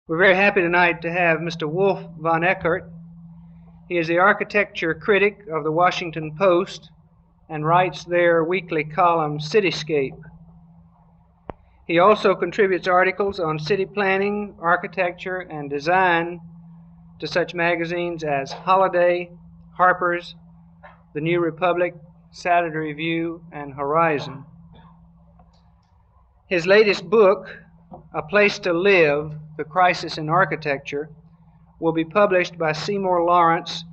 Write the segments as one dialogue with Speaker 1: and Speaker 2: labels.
Speaker 1: We're very happy tonight to have Mr. Wolf von Eckert. He is the architecture critic of the Washington Post and writes their weekly column, Cityscape. He also contributes articles on city planning, architecture, and design to such magazines as Holiday, Harper's, The New Republic, Saturday Review, and Horizon. His latest book, A Place to Live, The Crisis in Architecture, will be published by Seymour Lawrence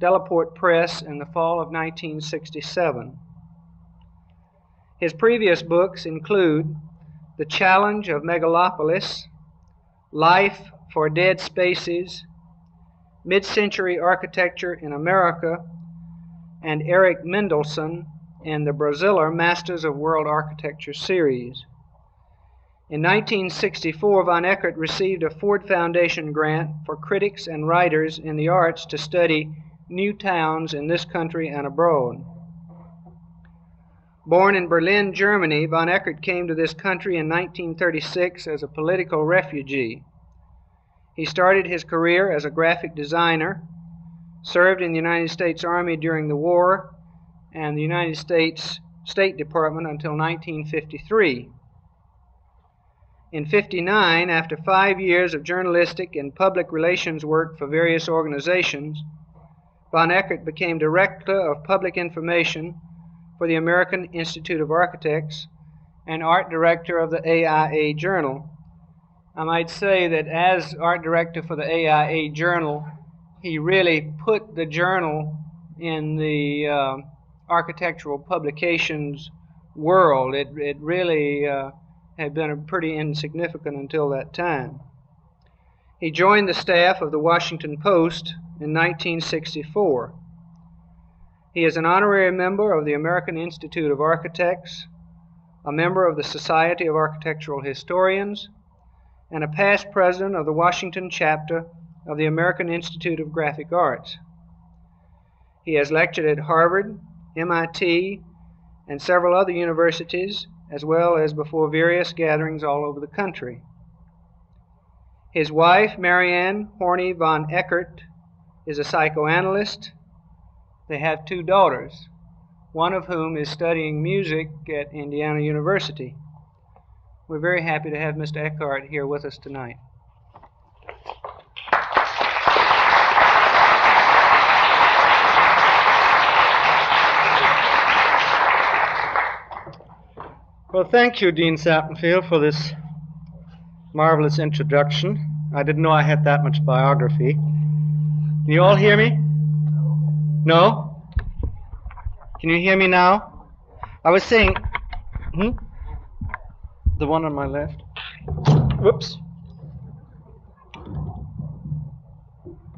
Speaker 1: Delaport Press in the fall of 1967. His previous books include The Challenge of Megalopolis, Life for Dead Spaces, Mid-Century Architecture in America, and Eric Mendelsohn in the Braziller Masters of World Architecture series. In 1964, von Eckert received a Ford Foundation grant for critics and writers in the arts to study new towns in this country and abroad. Born in Berlin, Germany, von Eckert came to this country in 1936 as a political refugee. He started his career as a graphic designer, served in the United States Army during the war, and the United States State Department until 1953. In 1959, after 5 years of journalistic and public relations work for various organizations, von Eckert became Director of Public Information for the American Institute of Architects and Art Director of the AIA Journal. I might say that as Art Director for the AIA Journal, he really put the journal in the architectural publications world. It really had been pretty insignificant until that time. He joined the staff of the Washington Post in 1964. He is an honorary member of the American Institute of Architects, a member of the Society of Architectural Historians, and a past president of the Washington chapter of the American Institute of Graphic Arts. He has lectured at Harvard, MIT, and several other universities, as well as before various gatherings all over the country. His wife, Marianne Horney von Eckert, is a psychoanalyst. They have 2 daughters, one of whom is studying music at Indiana University. We're very happy to have Mr. Eckert here with us tonight. Well, thank you, Dean Sappenfield, for this marvelous introduction. I didn't know I had that much biography. Can you all hear me? No? Can you hear me now? I was saying, the one on my left. Whoops.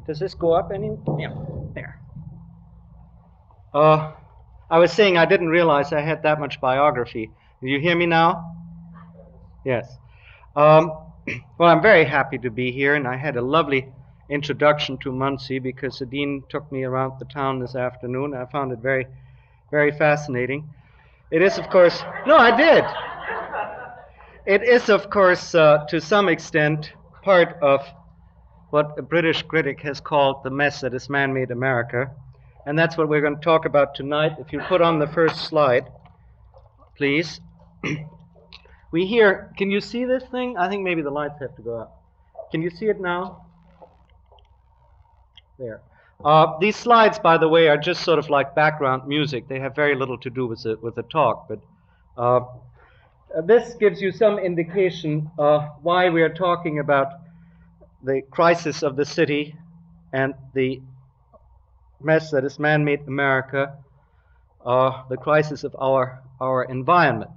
Speaker 1: Does this go up any? Yeah, there. I was saying I didn't realize I had that much biography. Do you hear me now? Yes. Well, I'm very happy to be here, and I had a lovely introduction to Muncie because the dean took me around the town this afternoon. I found it very, very fascinating. It is, of course, no, I did. It is, of course, to some extent, part of what a British critic has called the mess that is man-made America, and that's what we're going to talk about tonight. If you put on the first slide, please. We hear, can you see this thing? I think maybe the lights have to go up. Can you see it now? There. These slides, by the way, are just sort of like background music. They have very little to do with the talk, but this gives you some indication why we are talking about the crisis of the city and the mess that is man-made America, the crisis of our environment.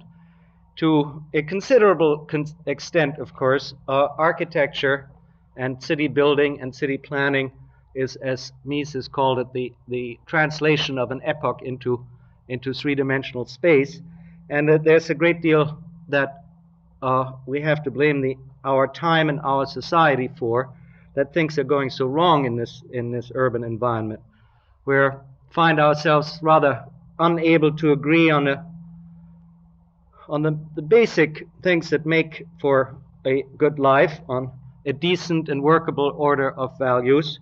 Speaker 1: To a considerable extent, of course, architecture and city building and city planning is, as Mises called it, the translation of an epoch into three-dimensional space. And there's a great deal that we have to blame our time and our society for, that things are going so wrong in this urban environment. We find ourselves rather unable to agree on the basic things that make for a good life, on
Speaker 2: a decent and workable order of values.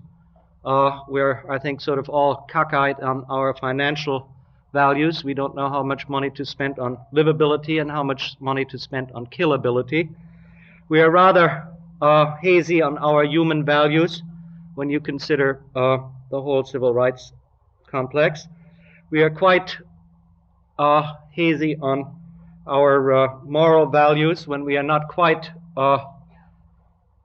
Speaker 2: We're, I think, sort of all cockeyed on our financial values. We don't know how much money to spend on livability and how much money to spend on killability. We are rather hazy on our human values when you consider the whole civil rights complex. We are quite hazy on our moral values when we are not quite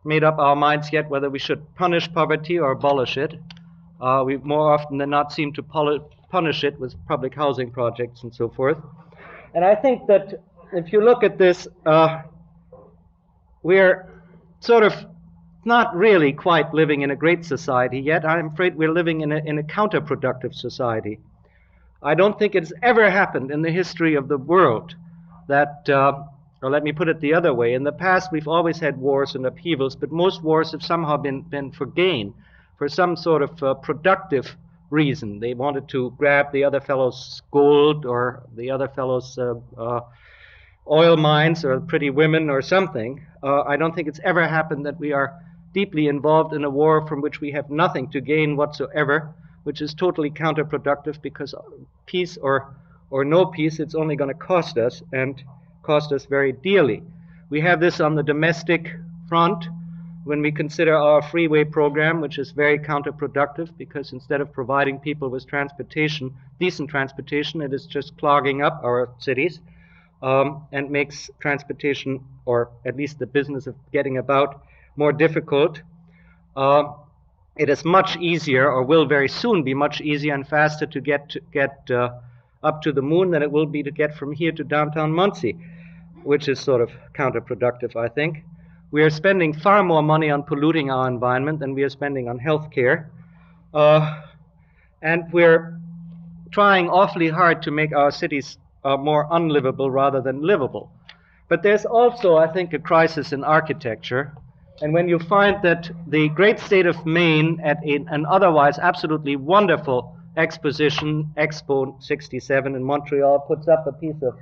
Speaker 2: made up our minds yet whether we should punish poverty or abolish it. We more often than not seem to punish it with public housing projects and so forth. And I think that if you look at this, we're sort of not really quite living in a great society yet. I'm afraid we're living in a counterproductive society. I don't think it's ever happened in the history of the world that, or let me put it the other way, in the past we've always had wars and upheavals, but most wars have somehow been for gain, for some sort of productive reason. They wanted to grab the other fellow's gold or the other fellow's oil mines or pretty women or something. I don't think it's ever happened that we are deeply involved in a war from which we have nothing to gain whatsoever, which is totally counterproductive, because peace or no peace, it's only going to cost us, and cost us very dearly. We have this on the domestic front when we consider our freeway program, which is very counterproductive, because instead of providing people with transportation, decent transportation, it is just clogging up our cities and makes transportation, or at least the business of getting about, more difficult. It is much easier, or will very soon be much easier and faster to get up to the moon than it will be to get from here to downtown Muncie, which is sort of counterproductive, I think. We are spending far more money on polluting our environment than we are spending on health care. And we're trying awfully hard to make our cities more unlivable rather than livable. But there's also, I think, a crisis in architecture. And when you find that the great state of Maine, at an otherwise absolutely wonderful exposition, Expo 67 in Montreal, puts up a piece of,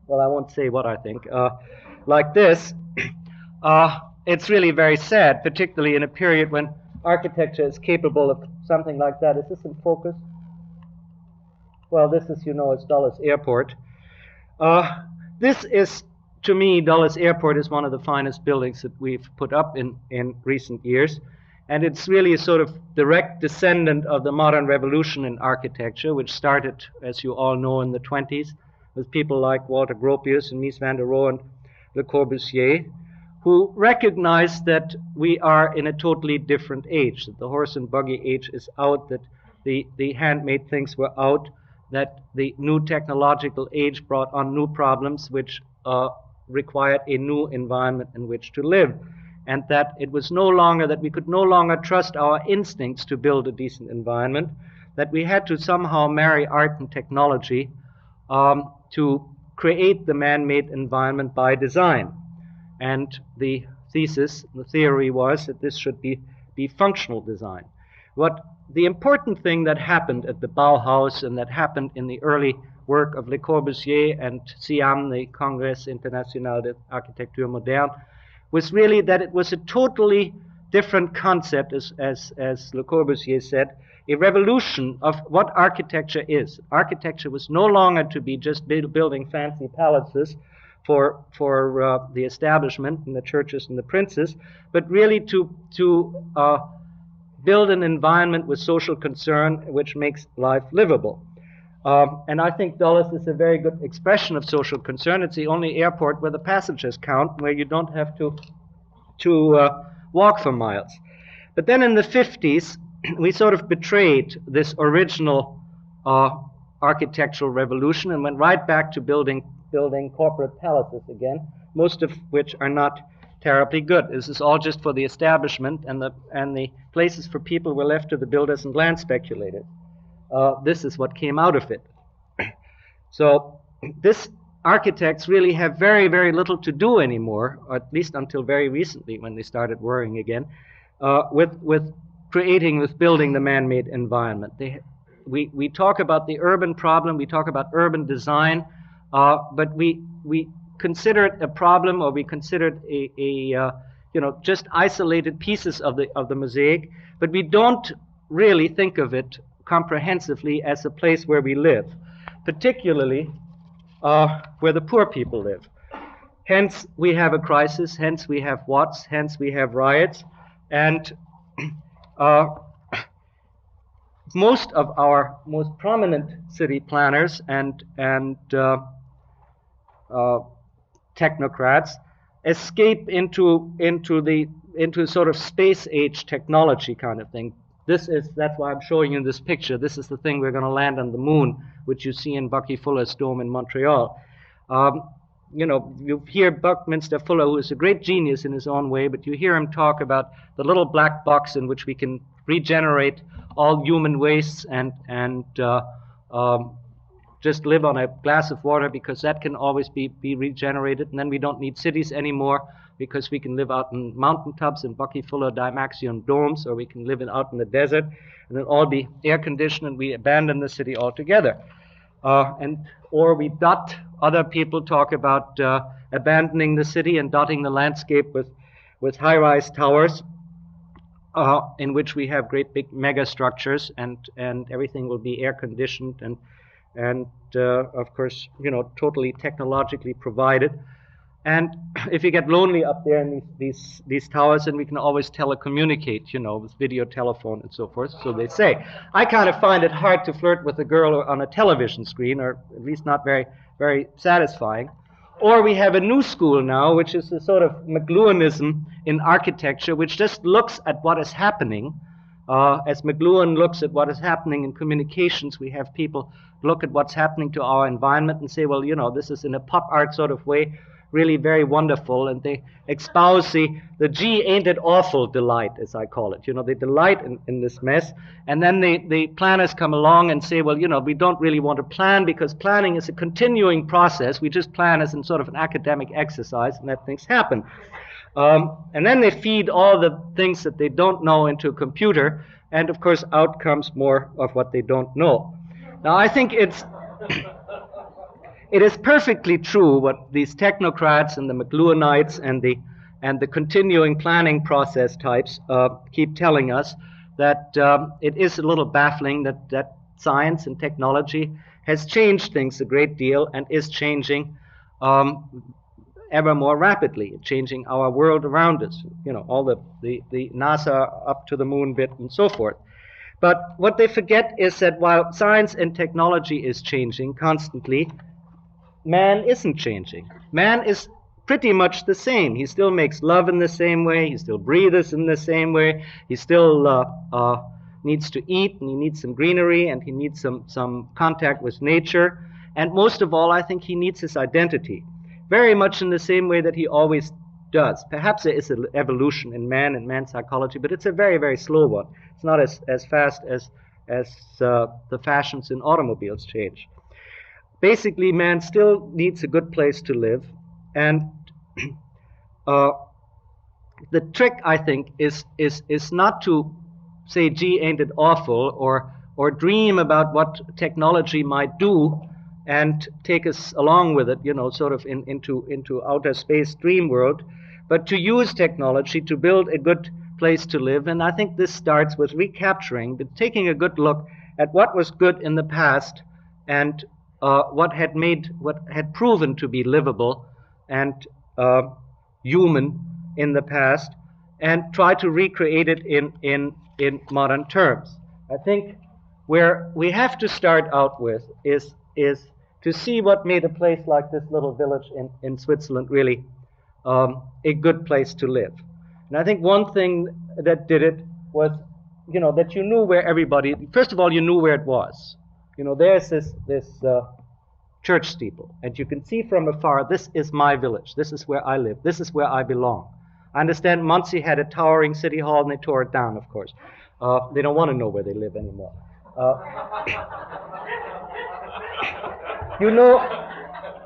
Speaker 2: well, I won't say what I think, like this, it's really very sad, particularly in a period when architecture is capable of something like that. Is this in focus? Well, this is, it's Dulles Airport. This is, to me, Dulles Airport is one of the finest buildings that we've put up in recent years. And it's really a sort of direct descendant of the modern revolution in architecture, which started, as you all know, in the 20s, with people like Walter Gropius and Mies van der Rohe and Le Corbusier, who recognized that we are in a totally different age, that the horse and buggy age is out, that the handmade things were out, that the new technological age brought on new problems which required a new environment in which to live, and that it was no longer, that we could no longer trust our instincts to build a decent environment, that we had to somehow marry art and technology to create the man-made environment by design. And the theory was that this should be functional design. The important thing that happened at the Bauhaus and that happened in the early work of Le Corbusier and CIAM, the Congrès International d'Architecture Moderne, was really that it was a totally different concept, as Le Corbusier said, a revolution of what architecture is. Architecture was no longer to be just building fancy palaces for the establishment and the churches and the princes, but really to build an environment with social concern which makes life livable. And I think Dulles is a very good expression of social concern. It's the only airport where the passengers count, where you don't have to walk for miles. But then in the 50s, we sort of betrayed this original architectural revolution and went right back to building corporate palaces again, most of which are not terribly good. This is all just for the establishment, and the places for people were left to the builders and land speculators. This is what came out of it. So this architects really have very, very little to do anymore, or at least until very recently when they started worrying again, with building the man-made environment. We talk about the urban problem, we talk about urban design, but we consider it a problem, or we consider it a just isolated pieces of the mosaic, but we don't really think of it comprehensively as a place where we live, particularly where the poor people live. Hence, we have a crisis, hence we have Watts, hence we have riots, and most of our most prominent city planners and technocrats escape into sort of space age technology kind of thing. That's why I'm showing you this picture. This is the thing we're going to land on the moon, which you see in Bucky Fuller's dome in Montreal. You hear Buckminster Fuller, who is a great genius in his own way, but you hear him talk about the little black box in which we can regenerate all human wastes and just live on a glass of water, because that can always be regenerated, and then we don't need cities anymore because we can live out in mountaintops in Bucky Fuller Dymaxion domes, or we can live out in the desert, and it'll all be air conditioned, and we abandon the city altogether. Or we dot. Other people talk about abandoning the city and dotting the landscape with high-rise towers, in which we have great big mega structures, and everything will be air conditioned and of course totally technologically provided. And if you get lonely up there in these towers, then we can always telecommunicate, with video telephone and so forth, so they say. I kind of find it hard to flirt with a girl on a television screen, or at least not very, very satisfying. Or we have a new school now, which is a sort of McLuhanism in architecture, which just looks at what is happening. As McLuhan looks at what is happening in communications, we have people look at what's happening to our environment and say, well, this is in a pop art sort of way, really very wonderful, and they espouse the gee, ain't it awful delight, as I call it. They delight in this mess, and then the planners come along and say, well, we don't really want to plan, because planning is a continuing process. We just plan as in sort of an academic exercise, and let things happen. And then they feed all the things that they don't know into a computer, and of course out comes more of what they don't know. Now, I think it is perfectly true what these technocrats and the McLuhanites and the continuing planning process types keep telling us, that it is a little baffling that science and technology has changed things a great deal and is changing ever more rapidly, changing our world around us. All the NASA up to the moon bit and so forth. But what they forget is that while science and technology is changing constantly, man isn't changing. Man is pretty much the same. He still makes love in the same way. He still breathes in the same way. He still needs to eat, and he needs some greenery, and he needs some contact with nature. And most of all, I think he needs his identity, very much in the same way that he always does. Perhaps there is an evolution in man and man's psychology, but it's a very, very slow one. It's not as fast as the fashions in automobiles change. Basically, man still needs a good place to live, and the trick, I think, is not to say, gee, ain't it awful, or dream about what technology might do and take us along with it, sort of into outer space dream world, but to use technology to build a good place to live. And I think this starts with recapturing, but taking a good look at what was good in the past, and what had proven to be livable and human in the past, and try to recreate it in modern terms. I think where we have to start out with is to see what made a place like this little village in Switzerland really a good place to live. And I think one thing that did it was, that you knew where everybody, first of all, you knew where it was. There's this church steeple, and you can see from afar, this is my village, this is where I live, this is where I belong. I understand Muncie had a towering city hall, and they tore it down, of course. They don't want to know where they live anymore.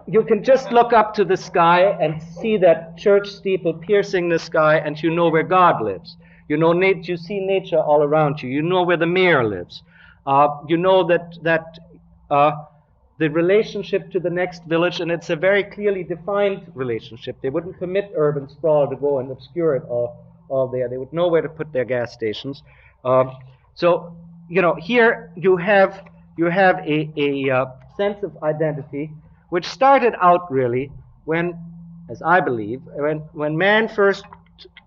Speaker 2: You can just look up to the sky and see that church steeple piercing the sky, and you know where God lives. You see nature all around you. You know where the mayor lives. You know that the relationship to the next village, and it's a very clearly defined relationship. They wouldn't permit urban sprawl to go and obscure it all there. They would know where to put their gas stations. So, you know, here you have a sense of identity which started out really when, as I believe, when man first,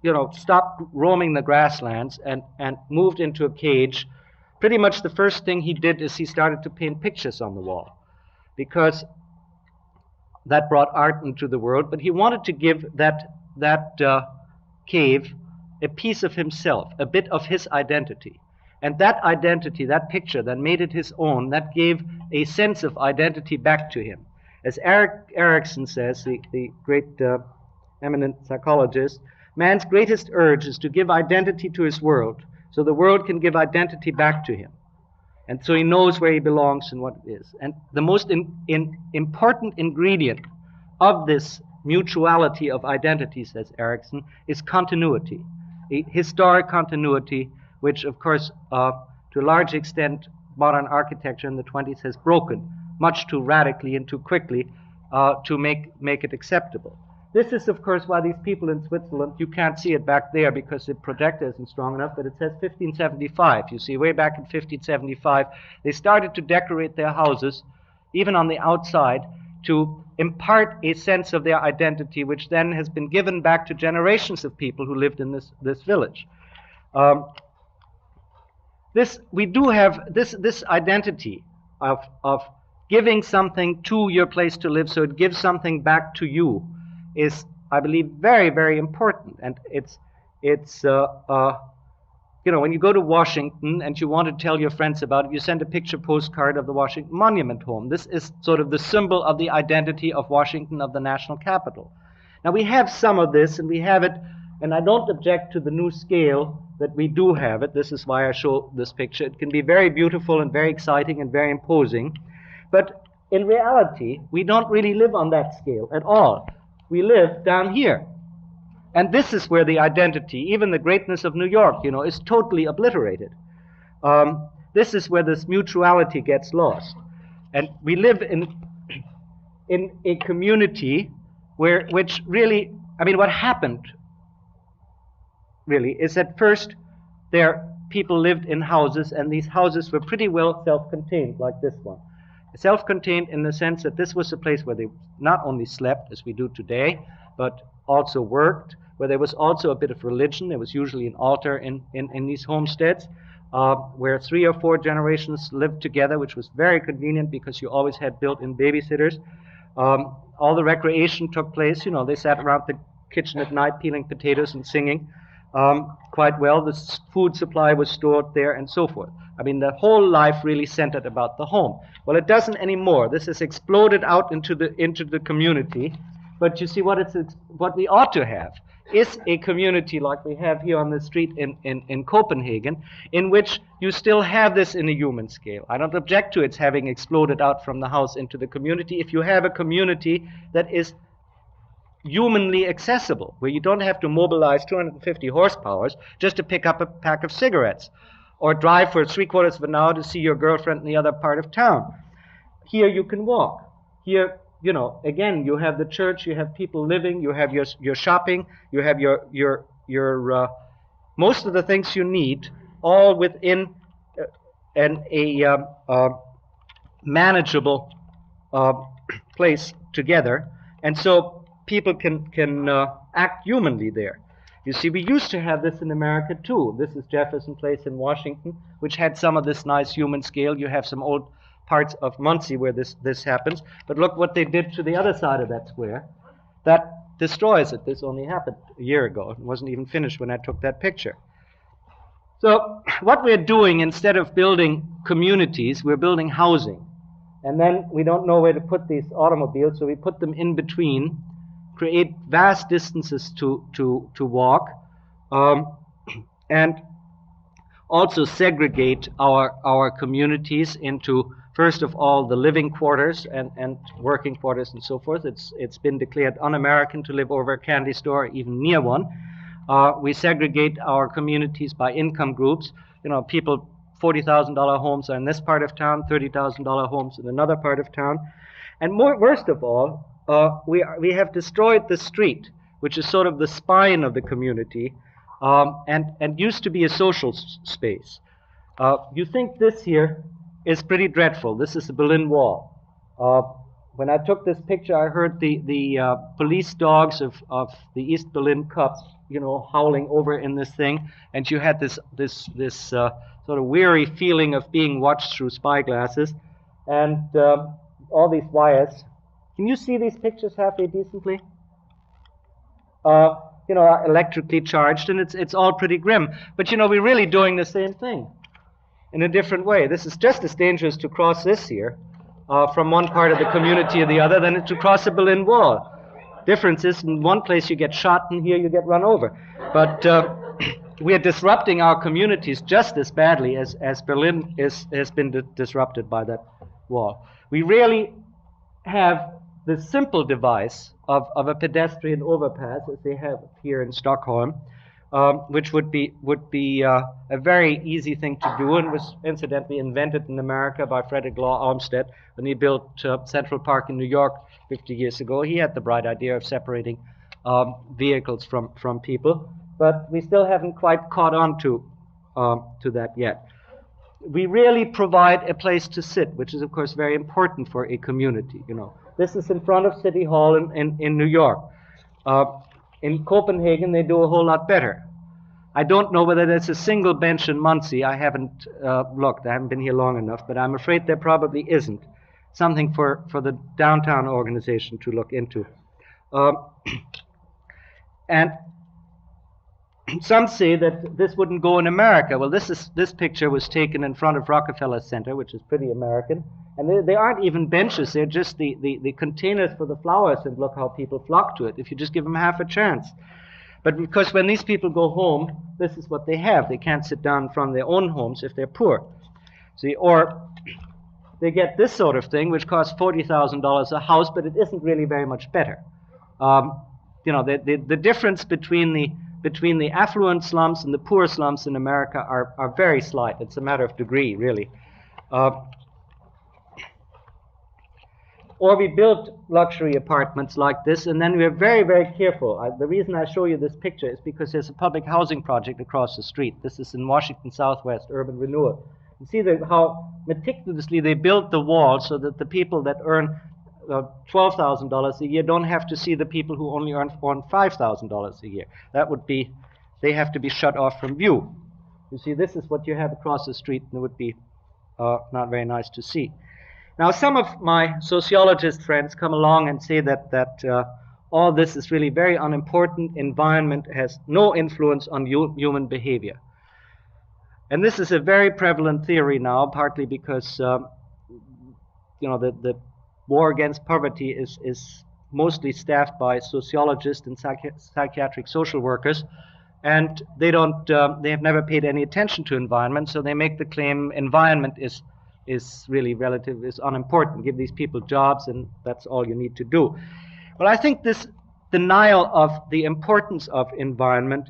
Speaker 2: you know, stopped roaming the grasslands and moved into a cage. Pretty much the first thing he did is he started to paint pictures on the wall, because that brought art into the world. But he wanted to give that cave a piece of himself, a bit of his identity. And that identity, that picture that made it his own, that gave a sense of identity back to him. As Erikson says, the great eminent psychologist, man's greatest urge is to give identity to his world, so the world can give identity back to him. And so he knows where he belongs and what it is. And the most important ingredient of this mutuality of identity, says Erikson, is continuity, a historic continuity, which, of course, to a large extent, modern architecture in the 20s has broken much too radically and too quickly to make it acceptable. This is, of course, why these people in Switzerland, you can't see it back there because the projector isn't strong enough, but it says 1575. You see, way back in 1575, they started to decorate their houses, even on the outside, to impart a sense of their identity, which then has been given back to generations of people who lived in this village. We do have this identity of giving something to your place to live, so it gives something back to you, is, I believe, very, very important. And it's you know, when you go to Washington and you want to tell your friends about it, you send a picture postcard of the Washington Monument Home. This is sort of the symbol of the identity of Washington, of the national capital. Now, we have some of this, and we have it, and I don't object to the new scale that we do have it. This is why I show this picture. It can be very beautiful and very exciting and very imposing. But in reality, we don't really live on that scale at all. We live down here. And this is where the identity, even the greatness of New York, you know, is totally obliterated. This is where this mutuality gets lost. And we live in a community which really, I mean, what happened really is at first people lived in houses, and these houses were pretty well self-contained, like this one. Self-contained in the sense that this was a place where they not only slept, as we do today, but also worked, where there was also a bit of religion. There was usually an altar in these homesteads, where 3 or 4 generations lived together, which was very convenient because you always had built-in babysitters. All the recreation took place. You know, they sat around the kitchen at night peeling potatoes and singing quite well. The food supply was stored there and so forth. I mean, the whole life really centered about the home. Well, it doesn't anymore. This has exploded out into the community. But you see, what we ought to have is a community like we have here on the street in Copenhagen, in which you still have this in a human scale. I don't object to its having exploded out from the house into the community if you have a community that is humanly accessible, where you don't have to mobilize 250 horsepowers just to pick up a pack of cigarettes, or drive for 3/4 of an hour to see your girlfriend in the other part of town. Here you can walk. Here, you know, again, you have the church, you have people living, you have your shopping, you have your most of the things you need, all within a manageable place together, and so people can act humanly there. You see, we used to have this in America too. This is Jefferson Place in Washington, which had some of this nice human scale. You have some old parts of Muncie where this happens. But look what they did to the other side of that square. That destroys it. This only happened a year ago. It wasn't even finished when I took that picture. So what we're doing, instead of building communities, we're building housing. And then we don't know where to put these automobiles, so we put them in between, create vast distances to walk, and also segregate our communities into, first of all, the living quarters and working quarters and so forth. It's been declared un-American to live over a candy store, even near one. We segregate our communities by income groups. You know, people $40,000 homes are in this part of town, $30,000 homes in another part of town. And worst of all, we have destroyed the street, which is sort of the spine of the community, and used to be a social space. You think this here is pretty dreadful. This is the Berlin Wall. When I took this picture, I heard the police dogs of the East Berlin cops, howling over in this thing, and you had this sort of weary feeling of being watched through spyglasses, and all these wires. Can you see these pictures halfway decently? Electrically charged, and it's all pretty grim. But we're really doing the same thing in a different way. This is just as dangerous to cross this here from one part of the community to the other than to cross the Berlin Wall. Difference is, in one place you get shot, and here you get run over. But we are disrupting our communities just as badly as Berlin has been disrupted by that wall. We really have the simple device of a pedestrian overpass, as they have here in Stockholm, which would be a very easy thing to do, and was incidentally invented in America by Frederick Law Olmsted when he built Central Park in New York 50 years ago. He had the bright idea of separating vehicles from people, but we still haven't quite caught on to that yet. We really provide a place to sit, which is of course very important for a community. This is in front of City Hall in New York. In Copenhagen, they do a whole lot better. I don't know whether there's a single bench in Muncie. I haven't looked. I haven't been here long enough, but I'm afraid there probably isn't. Something for the downtown organization to look into. And some say that this wouldn't go in America. Well, this picture was taken in front of Rockefeller Center, which is pretty American. And they aren't even benches. They're just the containers for the flowers, and look how people flock to it if you just give them half a chance. But because when these people go home, this is what they have. They can't sit down from their own homes if they're poor. See, or they get this sort of thing, which costs $40,000 a house, but it isn't really very much better. The difference between the affluent slums and the poor slums in America are very slight. It's a matter of degree, really. Or we built luxury apartments like this, and then we're very, very careful. The reason I show you this picture is because there's a public housing project across the street. This is in Washington Southwest, Urban Renewal. You see how meticulously they built the wall so that the people that earn $12,000 a year don't have to see the people who only earn $5,000 a year. That would be, they have to be shut off from view. You see, this is what you have across the street, and it would be not very nice to see. Now, some of my sociologist friends come along and say that all this is really very unimportant. Environment has no influence on human behavior. And this is a very prevalent theory now, partly because the war against poverty is mostly staffed by sociologists and psychiatric social workers, and they have never paid any attention to environment, so they make the claim environment is really relative, is unimportant. Give these people jobs, and that's all you need to do. Well, I think this denial of the importance of environment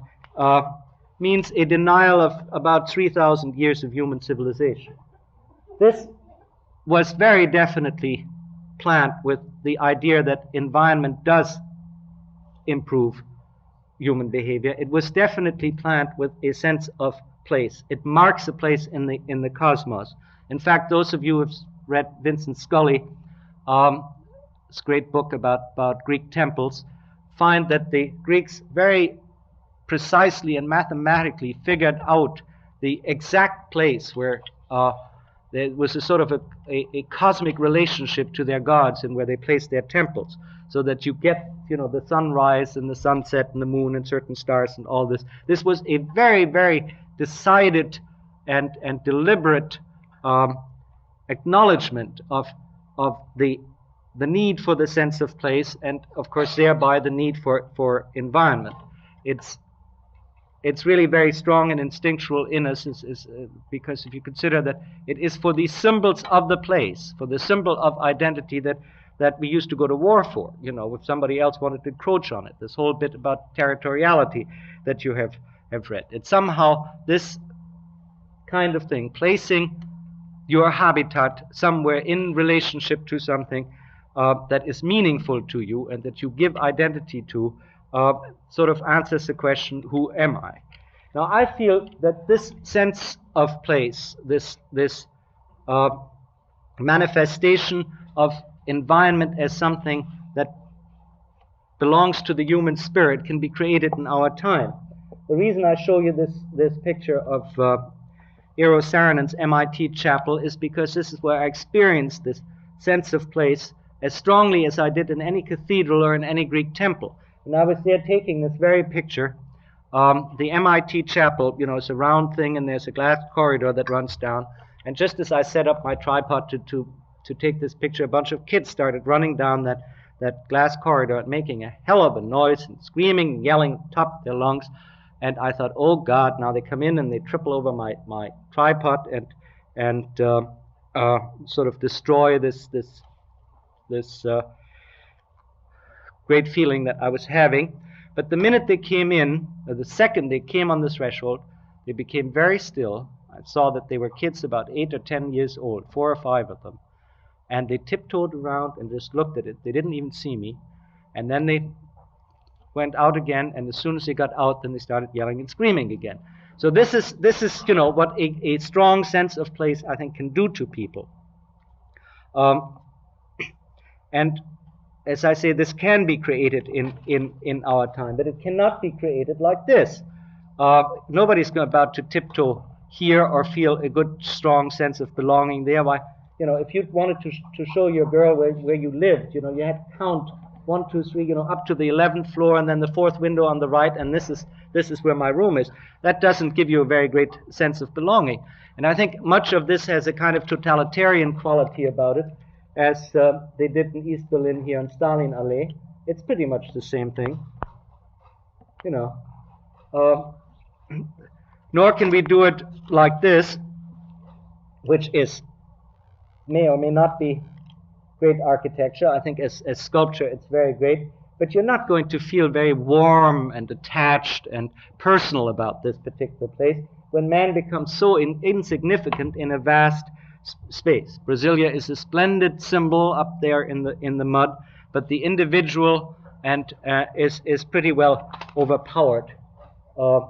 Speaker 2: means a denial of about 3,000 years of human civilization. This was very definitely planned with the idea that environment does improve human behavior. It was definitely planned with a sense of place. It marks a place in the cosmos. In fact, those of you who have read Vincent Scully's great book about Greek temples find that the Greeks very precisely and mathematically figured out the exact place where there was a sort of a cosmic relationship to their gods and where they placed their temples, so that you get the sunrise and the sunset and the moon and certain stars and all this. This was a very, very decided and deliberate acknowledgement of the need for the sense of place, and of course thereby the need for environment. It's really very strong and instinctual in us, because if you consider that it is for the symbols of the place, for the symbol of identity that we used to go to war for, if somebody else wanted to encroach on it. This whole bit about territoriality that you have read. It's somehow this kind of thing, placing your habitat somewhere in relationship to something that is meaningful to you and that you give identity to, sort of answers the question, who am I? Now, I feel that this sense of place, this manifestation of environment as something that belongs to the human spirit, can be created in our time. The reason I show you this picture of Eero Saarinen's MIT chapel is because this is where I experienced this sense of place as strongly as I did in any cathedral or in any Greek temple. And I was there taking this very picture. The MIT chapel, you know, is a round thing, and there's a glass corridor that runs down. And just as I set up my tripod to take this picture, a bunch of kids started running down that glass corridor and making a hell of a noise and screaming and yelling top of their lungs. And I thought, oh God, now they come in and they triple over my tripod and sort of destroy this great feeling that I was having. But the minute they came in, or the second they came on the threshold, they became very still. I saw that they were kids about 8 or 10 years old, 4 or 5 of them. And they tiptoed around and just looked at it. They didn't even see me. And then they went out again, and as soon as they got out, then they started yelling and screaming again. So this is you know, what a strong sense of place, I think, can do to people. And as I say, this can be created in our time, but it cannot be created like this. Nobody's about to tiptoe here or feel a good, strong sense of belonging there. Why, you know, if you wanted to show your girl where you lived, you know, you had to count 1, 2, 3, you know, up to the 11th floor, and then the 4th window on the right, and this is where my room is. That doesn't give you a very great sense of belonging. And I think much of this has a kind of totalitarian quality about it, as they did in East Berlin here on Stalin Allee. It's pretty much the same thing, you know. Nor can we do it like this, which may or may not be great architecture. I think as sculpture it's very great, but you're not going to feel very warm and attached and personal about this particular place when man becomes so insignificant in a vast space. Brasilia is a splendid symbol up there in the mud, but the individual and is pretty well overpowered. I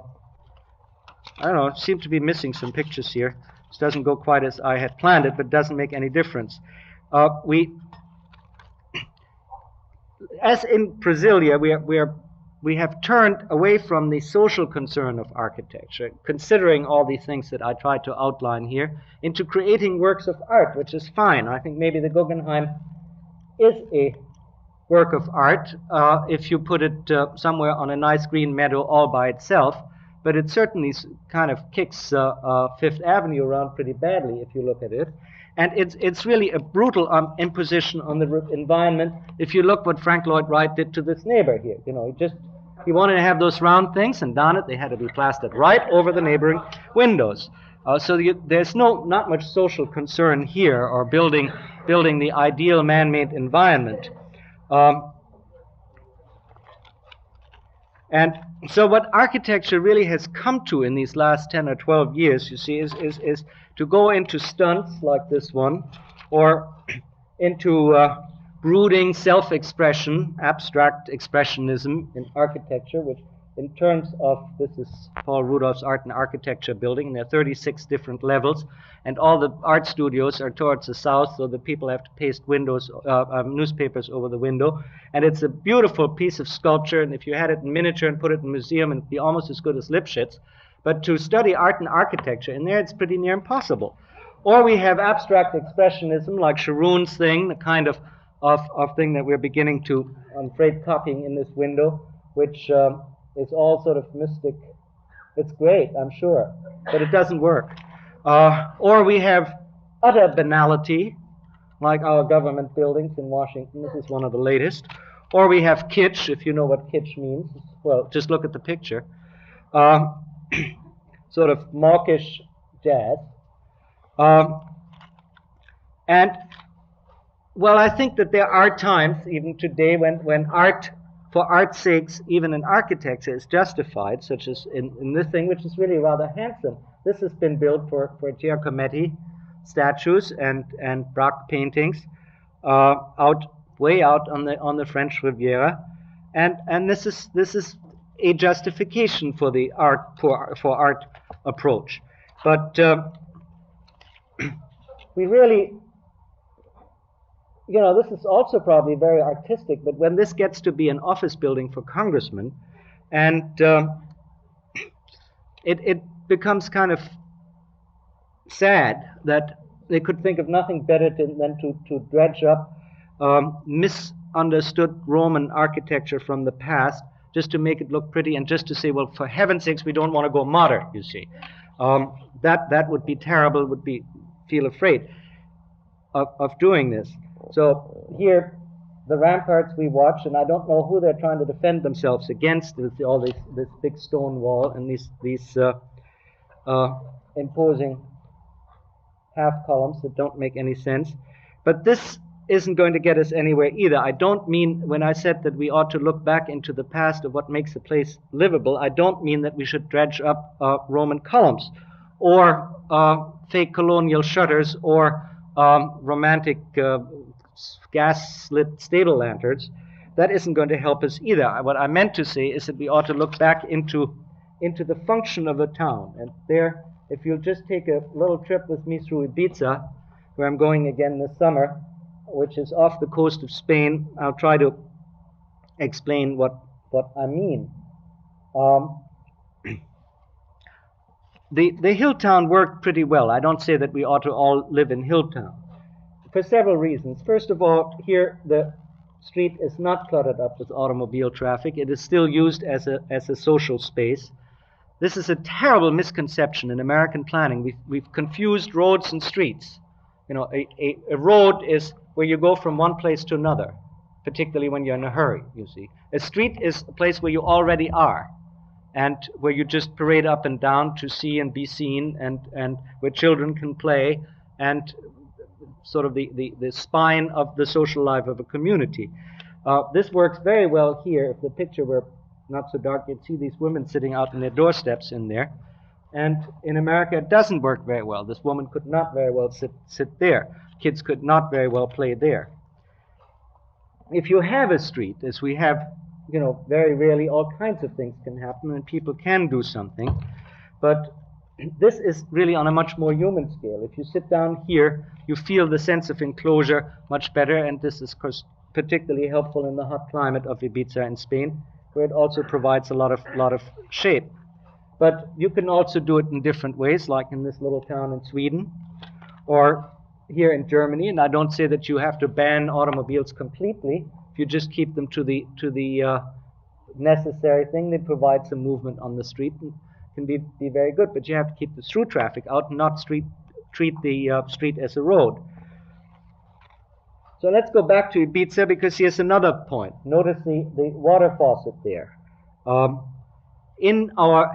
Speaker 2: don't know, seem to be missing some pictures here. This doesn't go quite as I had planned it, but it doesn't make any difference. As in Brasilia, we have turned away from the social concern of architecture, considering all these things that I tried to outline here, into creating works of art, which is fine. I think maybe the Guggenheim is a work of art if you put it somewhere on a nice green meadow all by itself, but it certainly kind of kicks Fifth Avenue around pretty badly if you look at it. And it's really a brutal imposition on the environment. If you look what Frank Lloyd Wright did to this neighbor here, you know, he wanted to have those round things, and darn it, they had to be plastered right over the neighboring windows. So there's not much social concern here, or building the ideal man-made environment. And so what architecture really has come to in these last 10 or 12 years, you see, is to go into stunts like this one, or into brooding self-expression, abstract expressionism in architecture, which in terms of, this is Paul Rudolph's Art and Architecture building, and there are 36 different levels, and all the art studios are towards the south, so the people have to paste newspapers over the window. And it's a beautiful piece of sculpture, and if you had it in miniature and put it in a museum, it'd be almost as good as Lipschitz. But to study art and architecture in there, it's pretty near impossible. Or we have abstract expressionism, like Sharoon's thing, the kind of thing that we're beginning to, I'm afraid, copying in this window, which is all sort of mystic. It's great, I'm sure, but it doesn't work. Or we have utter banality, like our government buildings in Washington. This is one of the latest. Or we have kitsch, if you know what kitsch means. Well, just look at the picture. Sort of mawkish jazz. And, well, I think that there are times, even today, when art for art's sakes, even in architecture, is justified, such as in this thing, which is really rather handsome. This has been built for Giacometti statues and Braque paintings, way out on the French Riviera, and this is a justification for the for art approach. But we really, this is also probably very artistic, but when this gets to be an office building for congressmen, and it becomes kind of sad that they could think of nothing better than to dredge up misunderstood Roman architecture from the past just to make it look pretty and just to say, well, for heaven's sakes, we don't want to go modern, you see. That would be terrible, feel afraid of doing this. So here, the ramparts we watch, and I don't know who they're trying to defend themselves against with all this big stone wall and these imposing half columns that don't make any sense. But this isn't going to get us anywhere either. I don't mean, when I said that we ought to look back into the past of what makes a place livable, I don't mean that we should dredge up Roman columns or fake colonial shutters or romantic gas-lit stable lanterns. That isn't going to help us either. What I meant to say is that we ought to look back into the function of the town. And there, if you'll just take a little trip with me through Ibiza, where I'm going again this summer, which is off the coast of Spain, I'll try to explain what I mean. The hill town worked pretty well. I don't say that we ought to all live in hill town, for several reasons. First of all, here the street is not cluttered up with automobile traffic. It is still used as a social space. This is a terrible misconception in American planning. We've confused roads and streets. A road is where you go from one place to another, particularly when you're in a hurry, you see. A street is a place where you already are, and where you just parade up and down to see and be seen, and where children can play, and sort of the spine of the social life of a community. This works very well here. If the picture were not so dark, you'd see these women sitting out on their doorsteps in there. And in America, it doesn't work very well. This woman could not very well sit there. Kids could not very well play there. If you have a street, as we have, very rarely, all kinds of things can happen and people can do something. But this is really on a much more human scale. If you sit down here, you feel the sense of enclosure much better, and this is, of course, particularly helpful in the hot climate of Ibiza in Spain, where it also provides a lot of shade. But you can also do it in different ways, like in this little town in Sweden, or here in Germany. And I don't say that you have to ban automobiles completely. If you just keep them to the necessary thing, they provide some movement on the street and can be very good. But you have to keep the through traffic out and not treat the street as a road. So let's go back to Ibiza, because here's another point. Notice the water faucet there.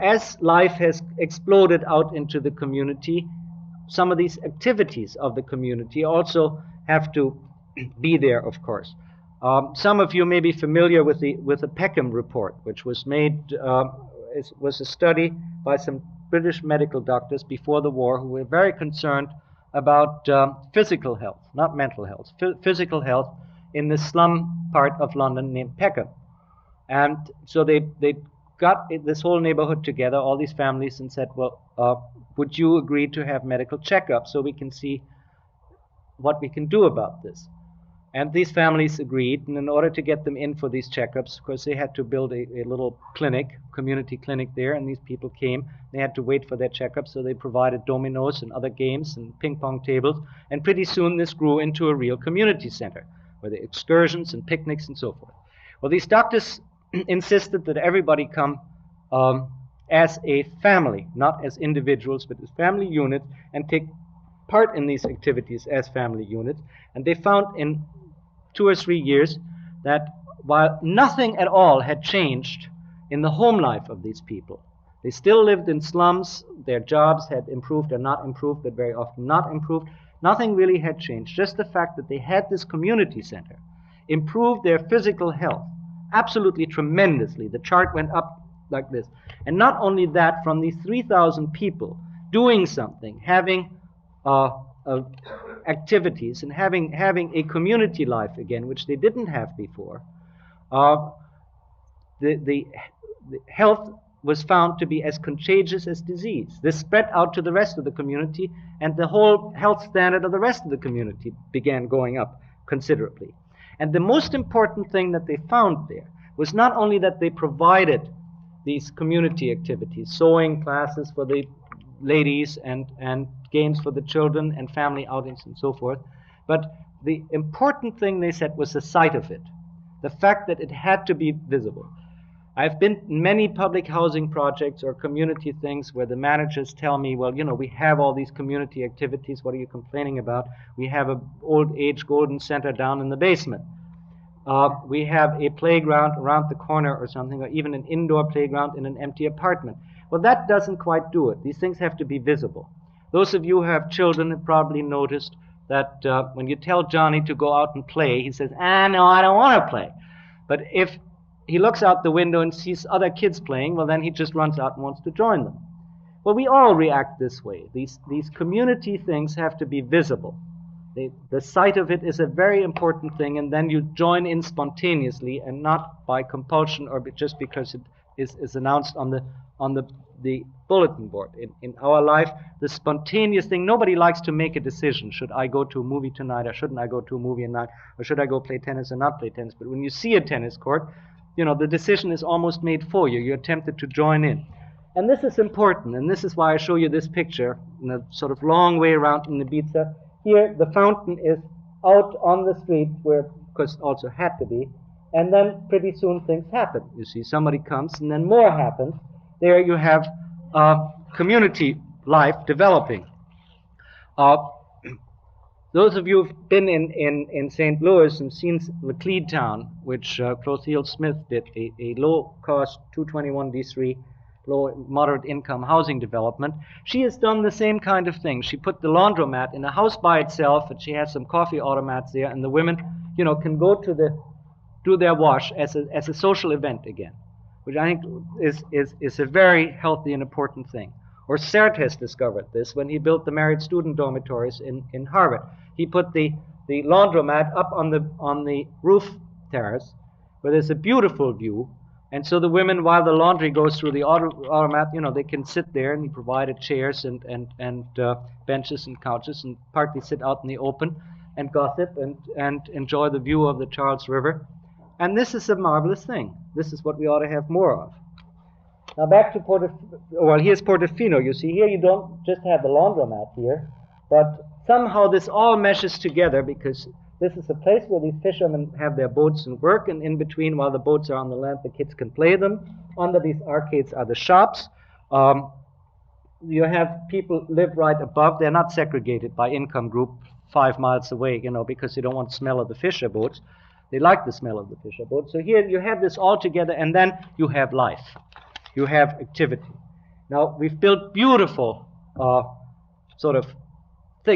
Speaker 2: As life has exploded out into the community, some of these activities of the community also have to be there, of course. Some of you may be familiar with the Peckham report, which was made, was a study by some British medical doctors before the war who were very concerned about physical health, not mental health, physical health in the slum part of London named Peckham. And so they got this whole neighborhood together, all these families, and said, well, would you agree to have medical checkups so we can see what we can do about this? And these families agreed, and in order to get them in for these checkups, of course, they had to build a little clinic, community clinic there, and these people came. They had to wait for their checkups, so they provided dominoes and other games and ping pong tables, and pretty soon this grew into a real community center, where the excursions and picnics and so forth. Well, these doctors insisted that everybody come as a family, not as individuals, but as family units, and take part in these activities as family units. And they found in 2 or 3 years that while nothing at all had changed in the home life of these people, they still lived in slums, their jobs had improved or not improved, but very often not improved. Nothing really had changed. Just the fact that they had this community center improved their physical health absolutely tremendously. The chart went up like this. And not only that, from these 3,000 people doing something, having activities and having a community life again, which they didn't have before, the health was found to be as contagious as disease. This spread out to the rest of the community, and the whole health standard of the rest of the community began going up considerably. And the most important thing that they found there was not only that they provided these community activities, sewing classes for the ladies and games for the children and family outings and so forth, but the important thing they said was the sight of it, the fact that it had to be visible. I've been in many public housing projects or community things where the managers tell me, well, you know, we have all these community activities, what are you complaining about? We have an old age golden center down in the basement. We have a playground around the corner or something, or even an indoor playground in an empty apartment. Well, that doesn't quite do it. These things have to be visible. Those of you who have children have probably noticed that when you tell Johnny to go out and play, he says, no, I don't want to play. But if he looks out the window and sees other kids playing, well, then he just runs out and wants to join them. Well, we all react this way. These community things have to be visible. The sight of it is a very important thing, and then you join in spontaneously and not by compulsion or just because it is announced on the bulletin board. In our life, the spontaneous thing, nobody likes to make a decision. Should I go to a movie tonight, or shouldn't I go to a movie tonight, or should I go play tennis or not play tennis? But when you see a tennis court, you know, the decision is almost made for you. You're tempted to join in. And this is important, and this is why I show you this picture in a sort of long way around in Ibiza. Here, the fountain is out on the street, where, of course, also had to be, and then pretty soon things happen. You see, somebody comes, and then more happens. There you have community life developing. Those of you who've been in St. Louis and seen Laclede Town, which Clotilde Smith did, a low-cost 221d3, low moderate income housing development, she has done the same kind of thing. She put the laundromat in a house by itself, and she has some coffee automats there, and the women, you know, can go to do their wash as a social event again, which I think is a very healthy and important thing. Or Sert has discovered this when he built the married student dormitories in Harvard. He put the laundromat up on the roof terrace, where there's a beautiful view. And so the women, while the laundry goes through the automat, you know, they can sit there, and he provided chairs and benches and couches, and partly sit out in the open and gossip and enjoy the view of the Charles River. And this is a marvelous thing. This is what we ought to have more of. Now back to here's Portofino. You see, here you don't just have the laundromat here, but somehow this all meshes together, because this is a place where these fishermen have their boats and work, and in between, while the boats are on the land, the kids can play them. Under these arcades are the shops. You have people live right above. They're not segregated by income group 5 miles away, you know, because they don't want the smell of the fisher boats. They like the smell of the fisher boats. So here you have this all together, and then you have life. You have activity. Now, we've built beautiful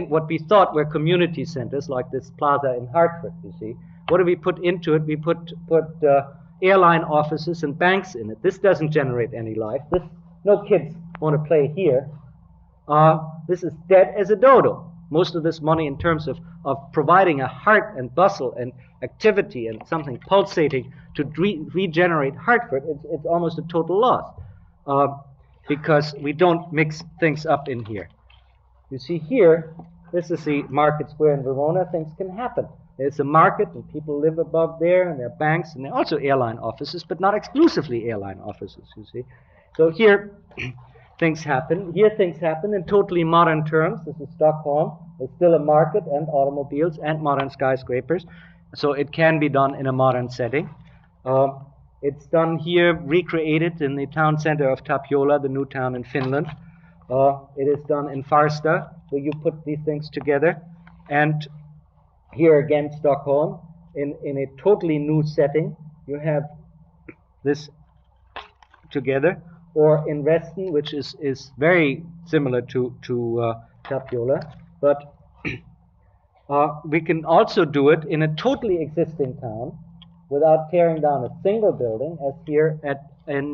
Speaker 2: what we thought were community centers, like this plaza in Hartford, you see. What do we put into it? We put airline offices and banks in it. This doesn't generate any life. No kids want to play here. This is dead as a dodo. Most of this money, in terms of providing a heart and bustle and activity and something pulsating to regenerate Hartford, it's almost a total loss, because we don't mix things up in here. You see here, this is the market square in Verona. Things can happen. There's a market, and people live above there, and there are banks, and there are also airline offices, but not exclusively airline offices, you see. So here, things happen. Here, things happen in totally modern terms. This is Stockholm. There's still a market and automobiles and modern skyscrapers. So it can be done in a modern setting. It's done here, recreated in the town center of Tapiola, the new town in Finland. It is done in Farsta, where you put these things together. And here again, Stockholm, in a totally new setting. You have this together. Or in Reston, which is very similar to Tapiola. But we can also do it in a totally existing town, without tearing down a single building, as here in